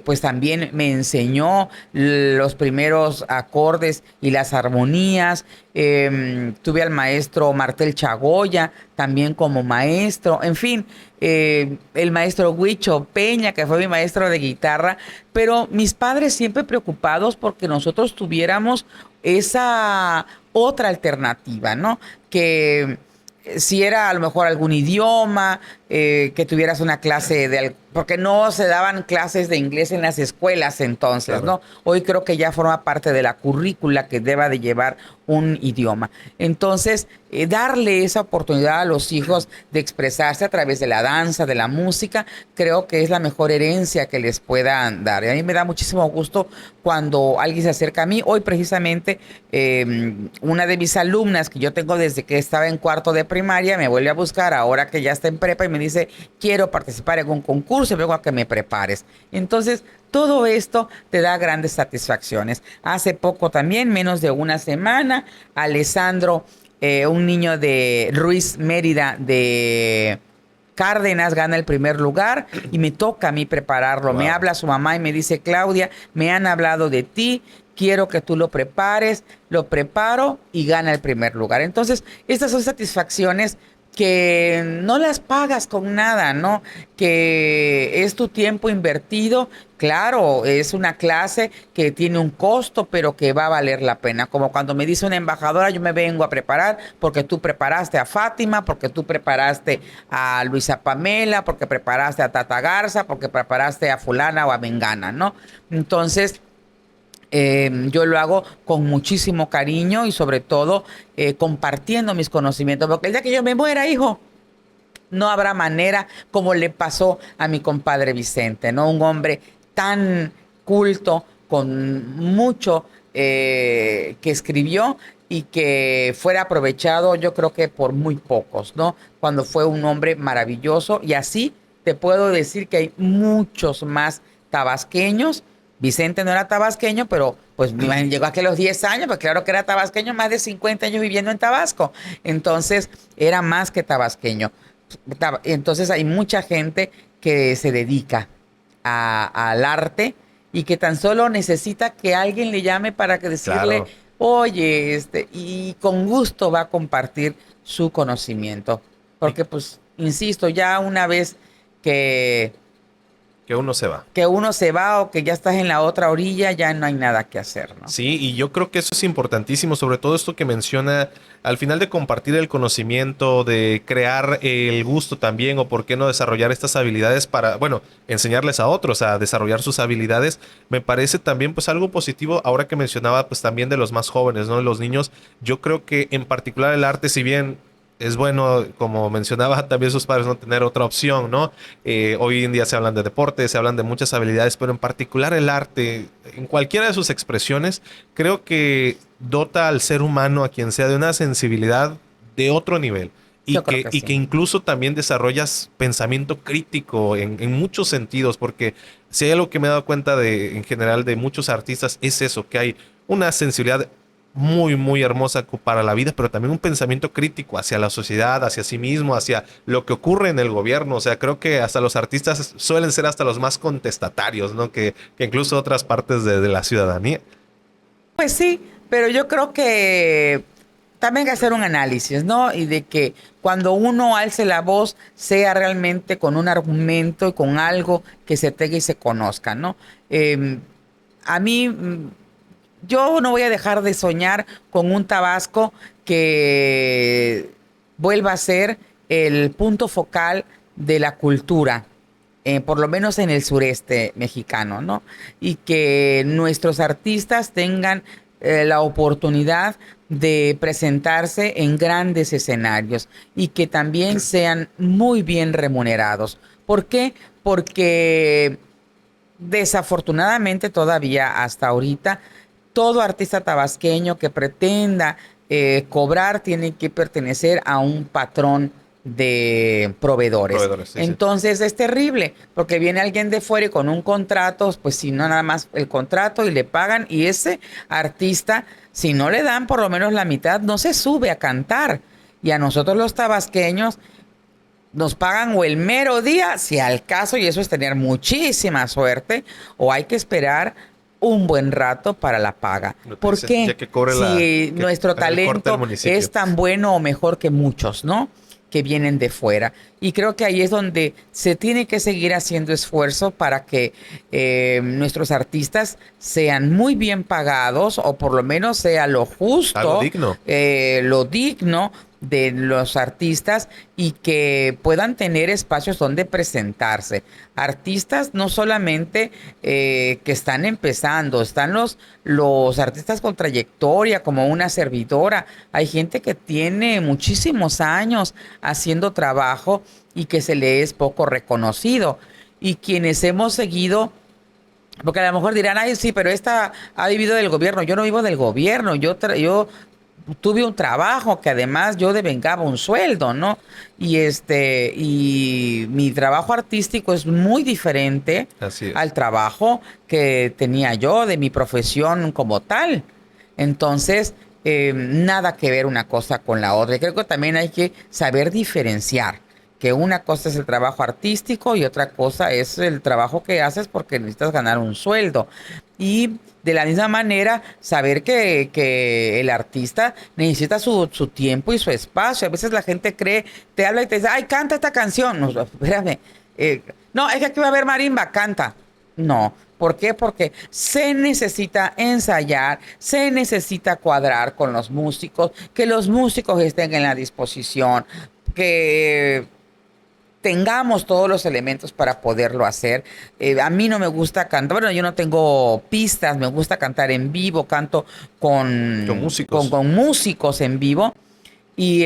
Speaker 2: pues también me enseñó los primeros acordes y las armonías. Tuve al maestro Martel Chagoya también como maestro. En fin, el maestro Huicho Peña, que fue mi maestro de guitarra. Pero mis padres siempre preocupados porque nosotros tuviéramos esa otra alternativa, ¿no? Que si era a lo mejor algún idioma, que tuvieras una clase porque no se daban clases de inglés en las escuelas entonces,
Speaker 1: Claro.
Speaker 2: ¿no? Hoy creo que ya forma parte de la currícula que deba de llevar un idioma. Entonces, darle esa oportunidad a los hijos de expresarse a través de la danza, de la música, creo que es la mejor herencia que les puedan dar. Y a mí me da muchísimo gusto cuando alguien se acerca a mí. Hoy precisamente una de mis alumnas que yo tengo desde que estaba en cuarto de primaria me vuelve a buscar ahora que ya está en prepa y me dice, quiero participar en un concurso y vengo a que me prepares. Entonces, todo esto te da grandes satisfacciones. Hace poco también, menos de una semana, Alessandro, un niño de Ruiz Mérida de Cárdenas gana el primer lugar y me toca a mí prepararlo.
Speaker 1: Wow.
Speaker 2: Me habla su mamá y me dice, Claudia, me han hablado de ti, quiero que tú lo prepares, lo preparo y gana el primer lugar. Entonces, estas son satisfacciones que no las pagas con nada, ¿no? Que es tu tiempo invertido. Claro, es una clase que tiene un costo, pero que va a valer la pena. Como cuando me dice una embajadora, yo me vengo a preparar porque tú preparaste a Fátima, porque tú preparaste a Luisa Pamela, porque preparaste a Tata Garza, porque preparaste a fulana o a Mengana, ¿no? Entonces, yo lo hago con muchísimo cariño y sobre todo compartiendo mis conocimientos, porque el día que yo me muera, hijo, no habrá manera como le pasó a mi compadre Vicente, ¿no? Un hombre tan culto, con mucho que escribió y que fuera aprovechado, yo creo que por muy pocos, ¿no? Cuando fue un hombre maravilloso, y así te puedo decir que hay muchos más tabasqueños. Vicente no era tabasqueño, pero pues llegó aquí a los 10 años, pues claro que era tabasqueño, más de 50 años viviendo en Tabasco. Entonces, era más que tabasqueño. Entonces, hay mucha gente que se dedica al arte y que tan solo necesita que alguien le llame para que decirle,
Speaker 1: Claro.
Speaker 2: oye, y con gusto va a compartir su conocimiento. Porque, pues, insisto, ya una vez que
Speaker 1: Que uno se va.
Speaker 2: uno se va o que ya estás en la otra orilla, ya no hay nada que hacer, ¿no?
Speaker 1: Sí, y yo creo que eso es importantísimo, sobre todo esto que menciona al final de compartir el conocimiento, de crear el gusto también, o por qué no desarrollar estas habilidades para, bueno, enseñarles a otros a desarrollar sus habilidades. Me parece también pues algo positivo ahora que mencionaba pues también de los más jóvenes, ¿no? Los niños, yo creo que en particular el arte, si bien es bueno, como mencionaba también sus padres, no tener otra opción, ¿no? Hoy en día se hablan de deporte, se hablan de muchas habilidades, pero en particular el arte, en cualquiera de sus expresiones, creo que dota al ser humano, a quien sea, de una sensibilidad de otro nivel.
Speaker 2: Yo creo que
Speaker 1: Y que
Speaker 2: sí.
Speaker 1: incluso también desarrollas pensamiento crítico en muchos sentidos, porque si hay algo que me he dado cuenta de, en general, de muchos artistas, es eso, que hay una sensibilidad muy, muy hermosa para la vida, pero también un pensamiento crítico hacia la sociedad, hacia sí mismo, hacia lo que ocurre en el gobierno. O sea, creo que hasta los artistas suelen ser hasta los más contestatarios, ¿no? Que incluso otras partes de la ciudadanía.
Speaker 2: Pues sí, pero yo creo que también hay que hacer un análisis, ¿no? Y de que cuando uno alce la voz sea realmente con un argumento y con algo que se tenga y se conozca, ¿no? A mí, yo no voy a dejar de soñar con un Tabasco que vuelva a ser el punto focal de la cultura, por lo menos en el sureste mexicano, ¿no? Y que nuestros artistas tengan la oportunidad de presentarse en grandes escenarios y que también sean muy bien remunerados. ¿Por qué? Porque desafortunadamente todavía hasta ahorita todo artista tabasqueño que pretenda cobrar tiene que pertenecer a un patrón de proveedores.
Speaker 1: Proveedores, sí, sí.
Speaker 2: Entonces es terrible porque viene alguien de fuera y con un contrato, pues si no nada más el contrato y le pagan, y ese artista, si no le dan por lo menos la mitad, no se sube a cantar. Y a nosotros los tabasqueños nos pagan o el mero día, si al caso, y eso es tener muchísima suerte, o hay que esperar un buen rato para la paga. ¿Por
Speaker 1: Noticias,
Speaker 2: qué?
Speaker 1: ya que cobre
Speaker 2: Si
Speaker 1: que
Speaker 2: nuestro
Speaker 1: haga el corte del
Speaker 2: talento
Speaker 1: municipio.
Speaker 2: es tan bueno o mejor que muchos, ¿no? Que vienen de fuera. Y creo que ahí es donde se tiene que seguir haciendo esfuerzo para que nuestros artistas sean muy bien pagados, o por lo menos sea lo justo,
Speaker 1: Algo digno.
Speaker 2: lo digno de los artistas, y que puedan tener espacios donde presentarse. Artistas no solamente que están empezando, están los artistas con trayectoria, como una servidora. Hay gente que tiene muchísimos años haciendo trabajo y que se le es poco reconocido. Y quienes hemos seguido, porque a lo mejor dirán, ay, sí, pero esta ha vivido del gobierno. Yo no vivo del gobierno, yo tuve un trabajo que además yo devengaba un sueldo, ¿no? Y mi trabajo artístico es muy diferente
Speaker 1: Así es.
Speaker 2: al trabajo que tenía yo de mi profesión como tal. Entonces, nada que ver una cosa con la otra. Y creo que también hay que saber diferenciar que una cosa es el trabajo artístico y otra cosa es el trabajo que haces porque necesitas ganar un sueldo. Y de la misma manera, saber que el artista necesita su tiempo y su espacio. A veces la gente cree, te habla y te dice, ay, canta esta canción. No, espérame. No, es que aquí va a haber marimba, canta. No. ¿Por qué? Porque se necesita ensayar, se necesita cuadrar con los músicos, que los músicos estén en la disposición, que tengamos todos los elementos para poderlo hacer. A mí no me gusta cantar, bueno, yo no tengo pistas, me gusta cantar en vivo, canto
Speaker 1: Con músicos.
Speaker 2: con músicos en vivo y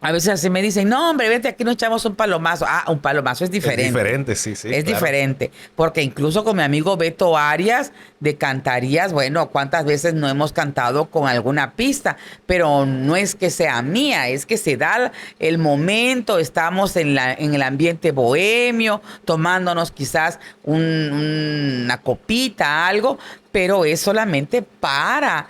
Speaker 2: a veces así me dicen, no, hombre, vete, aquí nos echamos un palomazo. Ah, un palomazo es diferente.
Speaker 1: Es diferente, sí, sí.
Speaker 2: Es
Speaker 1: claro.
Speaker 2: diferente, porque incluso con mi amigo Beto Arias de Cantarías, bueno, cuántas veces no hemos cantado con alguna pista, pero no es que sea mía, es que se da el momento, estamos en el ambiente bohemio, tomándonos quizás una copita, algo, pero es solamente para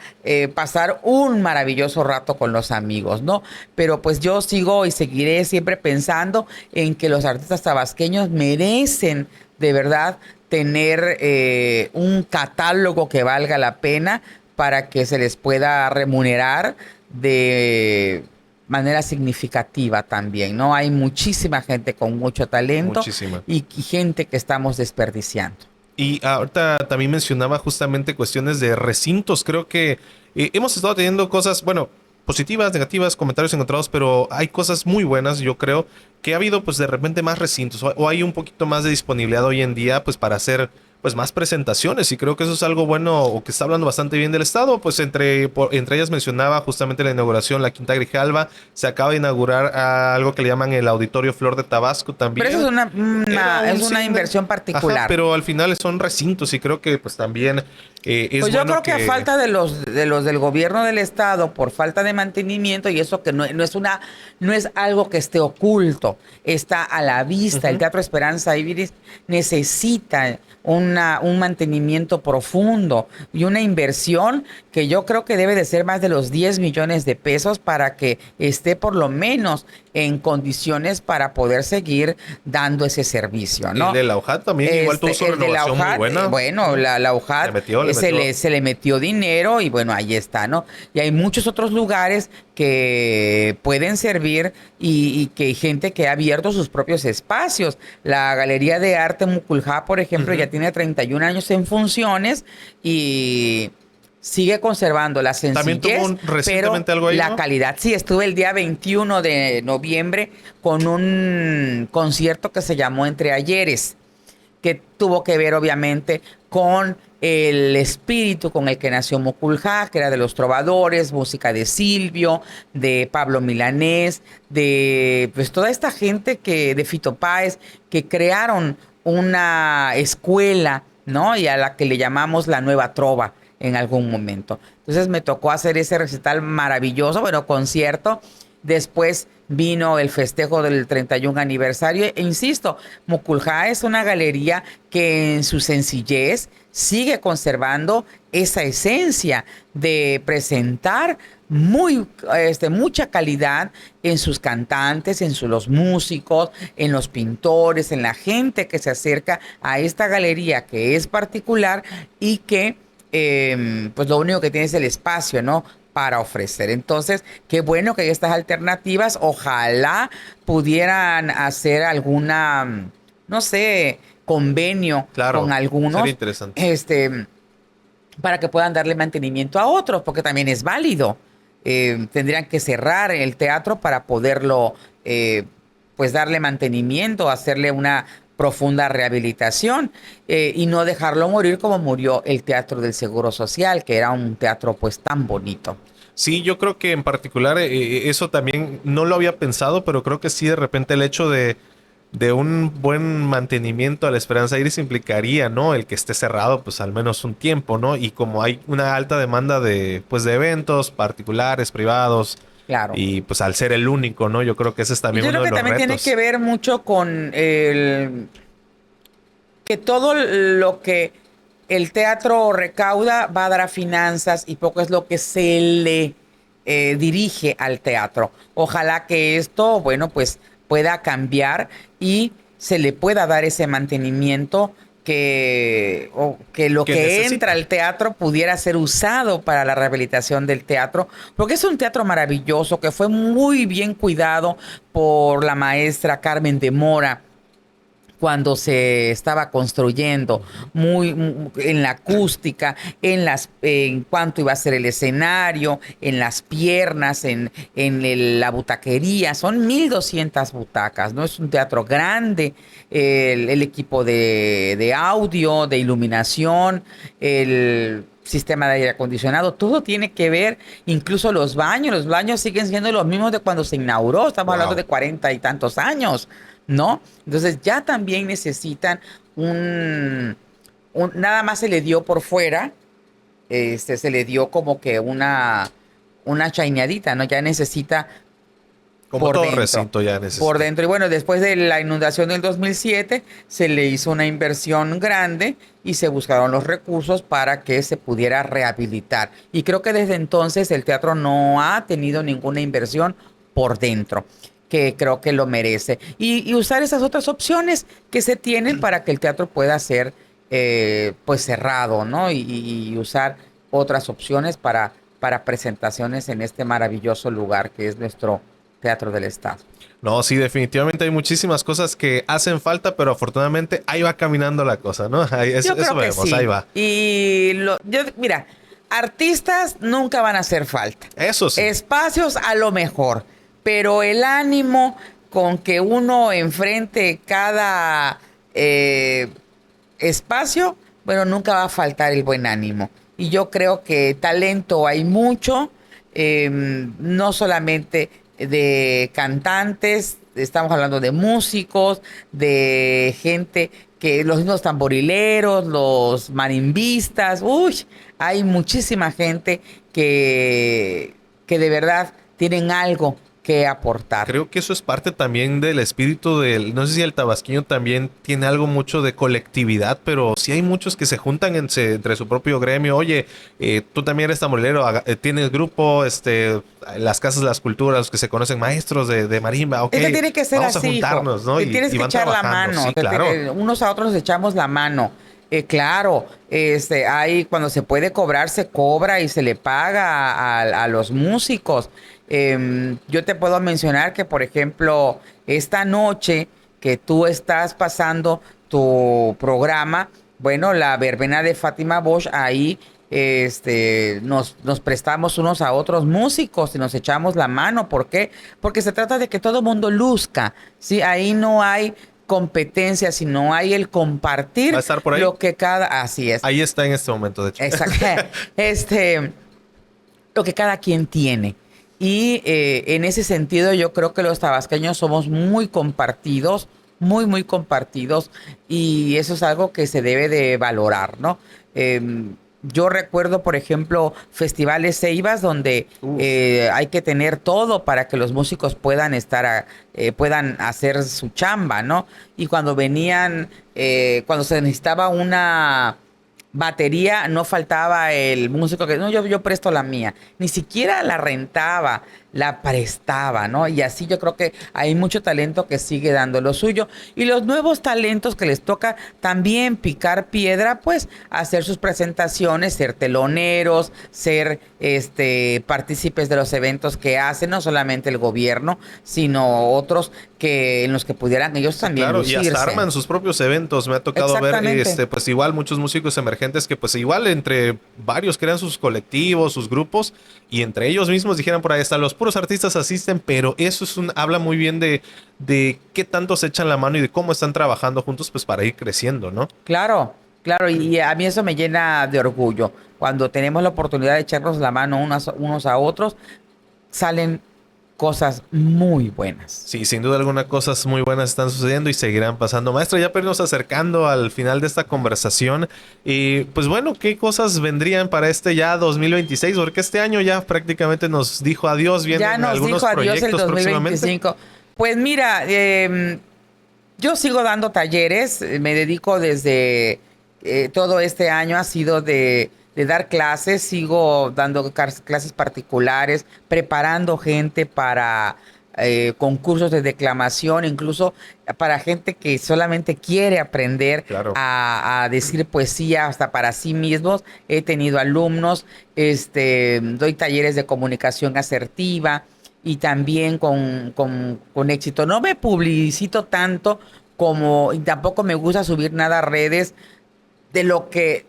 Speaker 2: pasar un maravilloso rato con los amigos, ¿no? Pero pues yo sigo y seguiré siempre pensando en que los artistas tabasqueños merecen de verdad tener un catálogo que valga la pena para que se les pueda remunerar de manera significativa también, ¿no? Hay muchísima gente con mucho talento
Speaker 1: Muchísima.
Speaker 2: y gente que estamos desperdiciando.
Speaker 1: Y ahorita también mencionaba justamente cuestiones de recintos. Creo que hemos estado teniendo cosas, bueno, positivas, negativas, comentarios encontrados, pero hay cosas muy buenas, yo creo, que ha habido pues de repente más recintos o hay un poquito más de disponibilidad hoy en día pues para hacer pues más presentaciones y creo que eso es algo bueno o que está hablando bastante bien del estado, pues entre ellas mencionaba justamente la inauguración, la Quinta Grijalva, se acaba de inaugurar algo que le llaman el Auditorio Flor de Tabasco también.
Speaker 2: Pero eso es una
Speaker 1: cine,
Speaker 2: inversión particular.
Speaker 1: ajá, pero al final son recintos y creo que pues también es
Speaker 2: pues yo
Speaker 1: bueno
Speaker 2: creo que a falta de los del gobierno del estado por falta de mantenimiento y eso que no es algo que esté oculto, está a la vista. El Teatro Esperanza Iris necesita un mantenimiento profundo y una inversión que yo creo que debe de ser más de los 10 millones de pesos para que esté por lo menos en condiciones para poder seguir dando ese servicio, ¿no?
Speaker 1: El de la UJAT también igual tuvo su renovación muy buena.
Speaker 2: Bueno, la UJAT se le metió dinero y bueno, ahí está, ¿no? Y hay muchos otros lugares que pueden servir y que hay gente que ha abierto sus propios espacios. La Galería de Arte Muculjá, por ejemplo, ya tiene 31 años en funciones y sigue conservando la sencillez,
Speaker 1: también tuvo recientemente
Speaker 2: pero
Speaker 1: algo ahí,
Speaker 2: la
Speaker 1: ¿no?
Speaker 2: calidad. Sí, estuve el día 21 de noviembre con un concierto que se llamó Entre Ayeres, que tuvo que ver obviamente con el espíritu con el que nació Muculjá, que era de los trovadores, música de Silvio, de Pablo Milanés, de pues toda esta gente de Fito Páez, que crearon una escuela, ¿no? Y a la que le llamamos la Nueva Trova en algún momento. Entonces me tocó hacer ese recital maravilloso, bueno, concierto. Después vino el festejo del 31 aniversario. E insisto, Muculjá es una galería que en su sencillez sigue conservando esa esencia de presentar mucha calidad en sus cantantes, los músicos, en los pintores, en la gente que se acerca a esta galería que es particular y que pues lo único que tiene es el espacio, ¿no?, para ofrecer. Entonces, qué bueno que hay estas alternativas. Ojalá pudieran hacer alguna, no sé, convenio con algunos.
Speaker 1: Sería interesante.
Speaker 2: Para que puedan darle mantenimiento a otros, porque también es válido. Tendrían que cerrar el teatro para poderlo, pues darle mantenimiento, hacerle una profunda rehabilitación y no dejarlo morir como murió el Teatro del Seguro Social, que era un teatro pues tan bonito.
Speaker 1: Sí, yo creo que en particular eso también no lo había pensado, pero creo que sí de repente el hecho de un buen mantenimiento a la Esperanza Iris implicaría, ¿no?, el que esté cerrado pues al menos un tiempo, ¿no? Y como hay una alta demanda de eventos particulares, privados,
Speaker 2: claro,
Speaker 1: y pues al ser el único, ¿no? Yo creo que ese es también uno de los retos. Yo creo que también
Speaker 2: tiene que ver mucho con que todo lo que el teatro recauda va a dar a finanzas y poco es lo que se le dirige al teatro. Ojalá que esto, bueno, pues pueda cambiar y se le pueda dar ese mantenimiento que lo que entra al teatro pudiera ser usado para la rehabilitación del teatro, porque es un teatro maravilloso que fue muy bien cuidado por la maestra Carmen de Mora cuando se estaba construyendo, en la acústica, en cuanto iba a ser el escenario, en las piernas, la butaquería. Son 1,200 butacas, ¿no? Es un teatro grande, el equipo de audio, de iluminación, el sistema de aire acondicionado, todo tiene que ver, incluso los baños siguen siendo los mismos de cuando se inauguró, estamos hablando de 40 y tantos años, ¿no? Entonces ya también necesitan nada más se le dio por fuera, se le dio como que una chaineadita, ¿no? Ya necesita
Speaker 1: como todo recinto ya necesita.
Speaker 2: Por dentro. Y bueno, después de la inundación del 2007, se le hizo una inversión grande y se buscaron los recursos para que se pudiera rehabilitar. Y creo que desde entonces el teatro no ha tenido ninguna inversión por dentro, que creo que lo merece. Y usar esas otras opciones que se tienen para que el teatro pueda ser pues cerrado, ¿no? Y usar otras opciones para presentaciones en este maravilloso lugar que es nuestro Teatro del Estado.
Speaker 1: No, sí, definitivamente hay muchísimas cosas que hacen falta, pero afortunadamente ahí va caminando la cosa, ¿no? Eso vemos, sí. Ahí va.
Speaker 2: Y mira, artistas nunca van a hacer falta.
Speaker 1: Eso sí.
Speaker 2: Espacios a lo mejor, pero el ánimo con que uno enfrente cada espacio, bueno, nunca va a faltar el buen ánimo. Y yo creo que talento hay mucho, no solamente de cantantes, estamos hablando de músicos, de gente los mismos tamborileros, los marimbistas, hay muchísima gente que de verdad tienen algo que aportar.
Speaker 1: Creo que eso es parte también del espíritu no sé si el tabasqueño también tiene algo mucho de colectividad, pero sí hay muchos que se juntan entre su propio gremio. Oye, tú también eres tamborilero, tienes grupo, las casas de las culturas, los que se conocen maestros de marimba, ok.
Speaker 2: Es que tiene que ser
Speaker 1: vamos
Speaker 2: así,
Speaker 1: a juntarnos,
Speaker 2: hijo.
Speaker 1: ¿no?
Speaker 2: Te tienes que echar la mano.
Speaker 1: Sí, claro.
Speaker 2: Unos a otros nos echamos la mano. Claro, hay cuando se puede cobrar, se cobra y se le paga a los músicos. Yo te puedo mencionar que, por ejemplo, esta noche que tú estás pasando tu programa, bueno, la verbena de Fátima Bosch, ahí nos prestamos unos a otros músicos y nos echamos la mano. ¿Por qué? Porque se trata de que todo mundo luzca, ¿sí? Ahí no hay competencia, sino hay el compartir.
Speaker 1: ¿Va a estar por ahí?
Speaker 2: Lo que así es.
Speaker 1: Ahí está en este momento, de hecho.
Speaker 2: Exacto. Lo que cada quien tiene. Y en ese sentido yo creo que los tabasqueños somos muy compartidos, muy compartidos, y eso es algo que se debe de valorar, ¿no? Yo recuerdo, por ejemplo, festivales ceibas donde hay que tener todo para que los músicos puedan puedan hacer su chamba, ¿no? Y cuando cuando se necesitaba una batería, no faltaba el músico que, no, yo presto la mía. Ni siquiera la rentaba, la prestaba, ¿no? Y así yo creo que hay mucho talento que sigue dando lo suyo. Y los nuevos talentos que les toca también picar piedra, pues, hacer sus presentaciones, ser teloneros, ser partícipes de los eventos que hacen, no solamente el gobierno, sino otros en los que pudieran ellos también lucirse.
Speaker 1: Y hasta arman sus propios eventos. Me ha tocado ver, pues igual muchos músicos emergentes que pues igual entre varios crean sus colectivos, sus grupos, y entre ellos mismos dijeran por ahí hasta los puros artistas asisten, pero eso habla muy bien de qué tanto se echan la mano y de cómo están trabajando juntos pues para ir creciendo, ¿no?
Speaker 2: Claro, y a mí eso me llena de orgullo. Cuando tenemos la oportunidad de echarnos la mano unos a otros, salen cosas muy buenas.
Speaker 1: Sí, sin duda alguna cosas muy buenas están sucediendo y seguirán pasando. Maestra, ya irnos acercando al final de esta conversación. Y pues bueno, ¿qué cosas vendrían para ya 2026? Porque este año ya prácticamente nos dijo adiós. Vienen algunos proyectos
Speaker 2: el 2025. Pues mira, yo sigo dando talleres. Me dedico desde todo este año ha sido de dar clases, sigo dando clases particulares, preparando gente para concursos de declamación, incluso para gente que solamente quiere aprender
Speaker 1: Claro.
Speaker 2: a decir poesía hasta para sí mismos. He tenido alumnos, doy talleres de comunicación asertiva y también con éxito. No me publicito tanto como, y tampoco me gusta subir nada a redes de lo que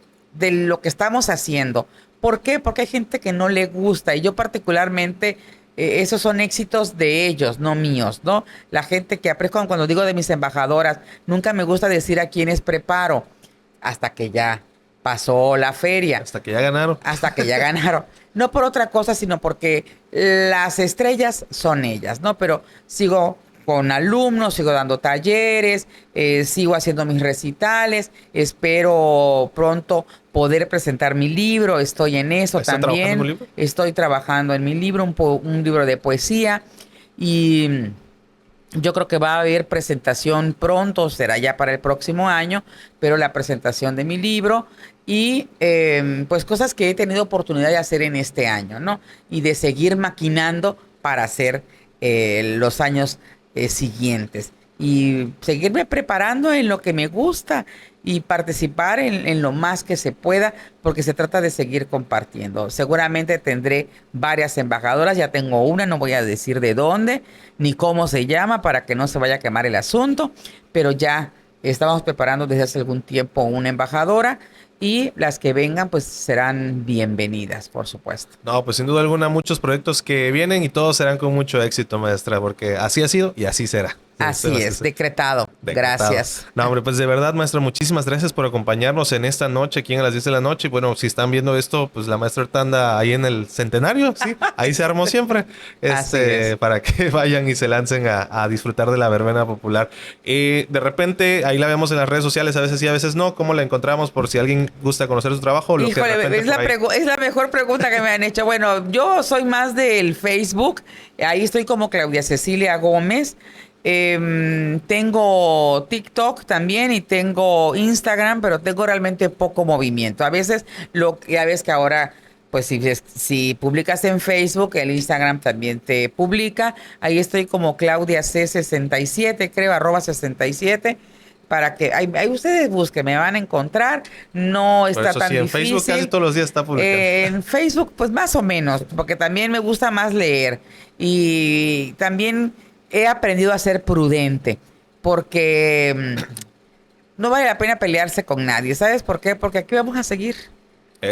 Speaker 2: estamos haciendo. ¿Por qué? Porque hay gente que no le gusta y yo particularmente, esos son éxitos de ellos, no míos, ¿no? La gente que aprecio cuando digo de mis embajadoras, nunca me gusta decir a quiénes preparo hasta que ya pasó la feria.
Speaker 1: Hasta que ya ganaron.
Speaker 2: Hasta que ya ganaron. No por otra cosa, sino porque las estrellas son ellas, ¿no? Pero sigo con alumnos, sigo dando talleres, sigo haciendo mis recitales, espero pronto poder presentar mi libro, estoy en eso
Speaker 1: ¿Está trabajando en un
Speaker 2: también.
Speaker 1: libro?
Speaker 2: Estoy trabajando en mi libro, un libro de poesía y yo creo que va a haber presentación pronto, será ya para el próximo año, pero la presentación de mi libro y pues cosas que he tenido oportunidad de hacer en este año, ¿no? Y de seguir maquinando para hacer los años siguientes. Y seguirme preparando en lo que me gusta y participar en lo más que se pueda, porque se trata de seguir compartiendo. Seguramente tendré varias embajadoras, ya tengo una, no voy a decir de dónde ni cómo se llama para que no se vaya a quemar el asunto, pero ya estamos preparando desde hace algún tiempo una embajadora y las que vengan pues serán bienvenidas, por supuesto.
Speaker 1: No, pues sin duda alguna muchos proyectos que vienen y todos serán con mucho éxito, maestra, porque así ha sido y así será.
Speaker 2: Así es, decretado.
Speaker 1: Decretado.
Speaker 2: Gracias.
Speaker 1: No, hombre, pues de verdad, maestra, muchísimas gracias por acompañarnos en esta noche, aquí en a las 10 de la noche. Y bueno, si están viendo esto, pues la maestra ahorita anda ahí en el centenario, ¿sí? Ahí se armó siempre.
Speaker 2: Así es.
Speaker 1: Para que vayan y se lancen a disfrutar de la verbena popular. De repente, ahí la vemos en las redes sociales, a veces sí, a veces no. ¿Cómo la encontramos? Por si alguien gusta conocer su trabajo.
Speaker 2: Híjole, es la mejor pregunta que me han hecho. Bueno, yo soy más del Facebook. Ahí estoy como Claudia Cecilia Gómez. Tengo TikTok también y tengo Instagram, pero tengo realmente poco movimiento. A veces, ya ves que ahora, pues si publicas en Facebook, el Instagram también te publica. Ahí estoy como Claudia C67, creo, @67. Para que ahí ustedes busquen, me van a encontrar. No está tan
Speaker 1: en
Speaker 2: difícil.
Speaker 1: Facebook casi todos los días está publicado.
Speaker 2: En Facebook, pues más o menos, porque también me gusta más leer. Y también he aprendido a ser prudente, porque no vale la pena pelearse con nadie. ¿Sabes por qué? Porque aquí vamos a seguir.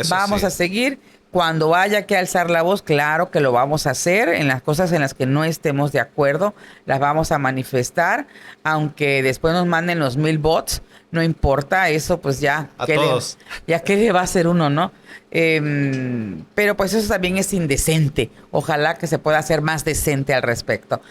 Speaker 2: Vamos a seguir. Cuando haya que alzar la voz, claro que lo vamos a hacer. En las cosas en las que no estemos de acuerdo, las vamos a manifestar. Aunque después nos manden los 1000 bots, no importa. Eso pues ya.
Speaker 1: A todos.
Speaker 2: Ya qué le va a hacer uno, ¿no? Pero pues eso también es indecente. Ojalá que se pueda hacer más decente al respecto.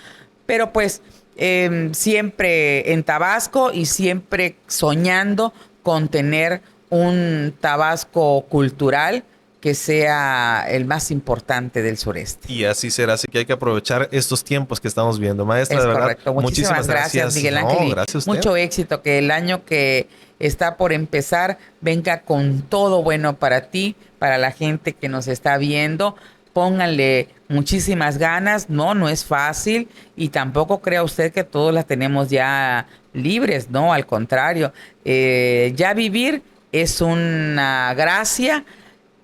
Speaker 2: Pero pues siempre en Tabasco y siempre soñando con tener un Tabasco cultural que sea el más importante del sureste.
Speaker 1: Y así será, así que hay que aprovechar estos tiempos que estamos viendo. Maestra,
Speaker 2: Es
Speaker 1: de verdad,
Speaker 2: correcto. Muchísimas gracias, Miguel Ángel.
Speaker 1: Gracias a usted.
Speaker 2: Mucho éxito, que el año que está por empezar venga con todo bueno para ti, para la gente que nos está viendo. Pónganle muchísimas ganas, no es fácil y tampoco crea usted que todos las tenemos ya libres, no, al contrario, ya vivir es una gracia,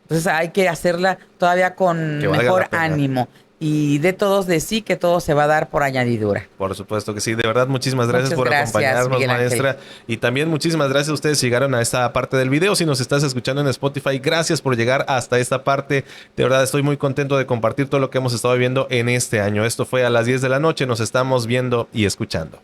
Speaker 2: entonces hay que hacerla todavía con mejor ánimo y de todos de sí que todo se va a dar por añadidura.
Speaker 1: Por supuesto que sí, de verdad muchísimas gracias por acompañarnos,
Speaker 2: Miguel
Speaker 1: maestra.
Speaker 2: Ángel.
Speaker 1: Y también muchísimas gracias a ustedes si llegaron a esta parte del video. Si nos estás escuchando en Spotify, gracias por llegar hasta esta parte. De verdad estoy muy contento de compartir todo lo que hemos estado viviendo en este año. Esto fue a las 10 de la noche, nos estamos viendo y escuchando.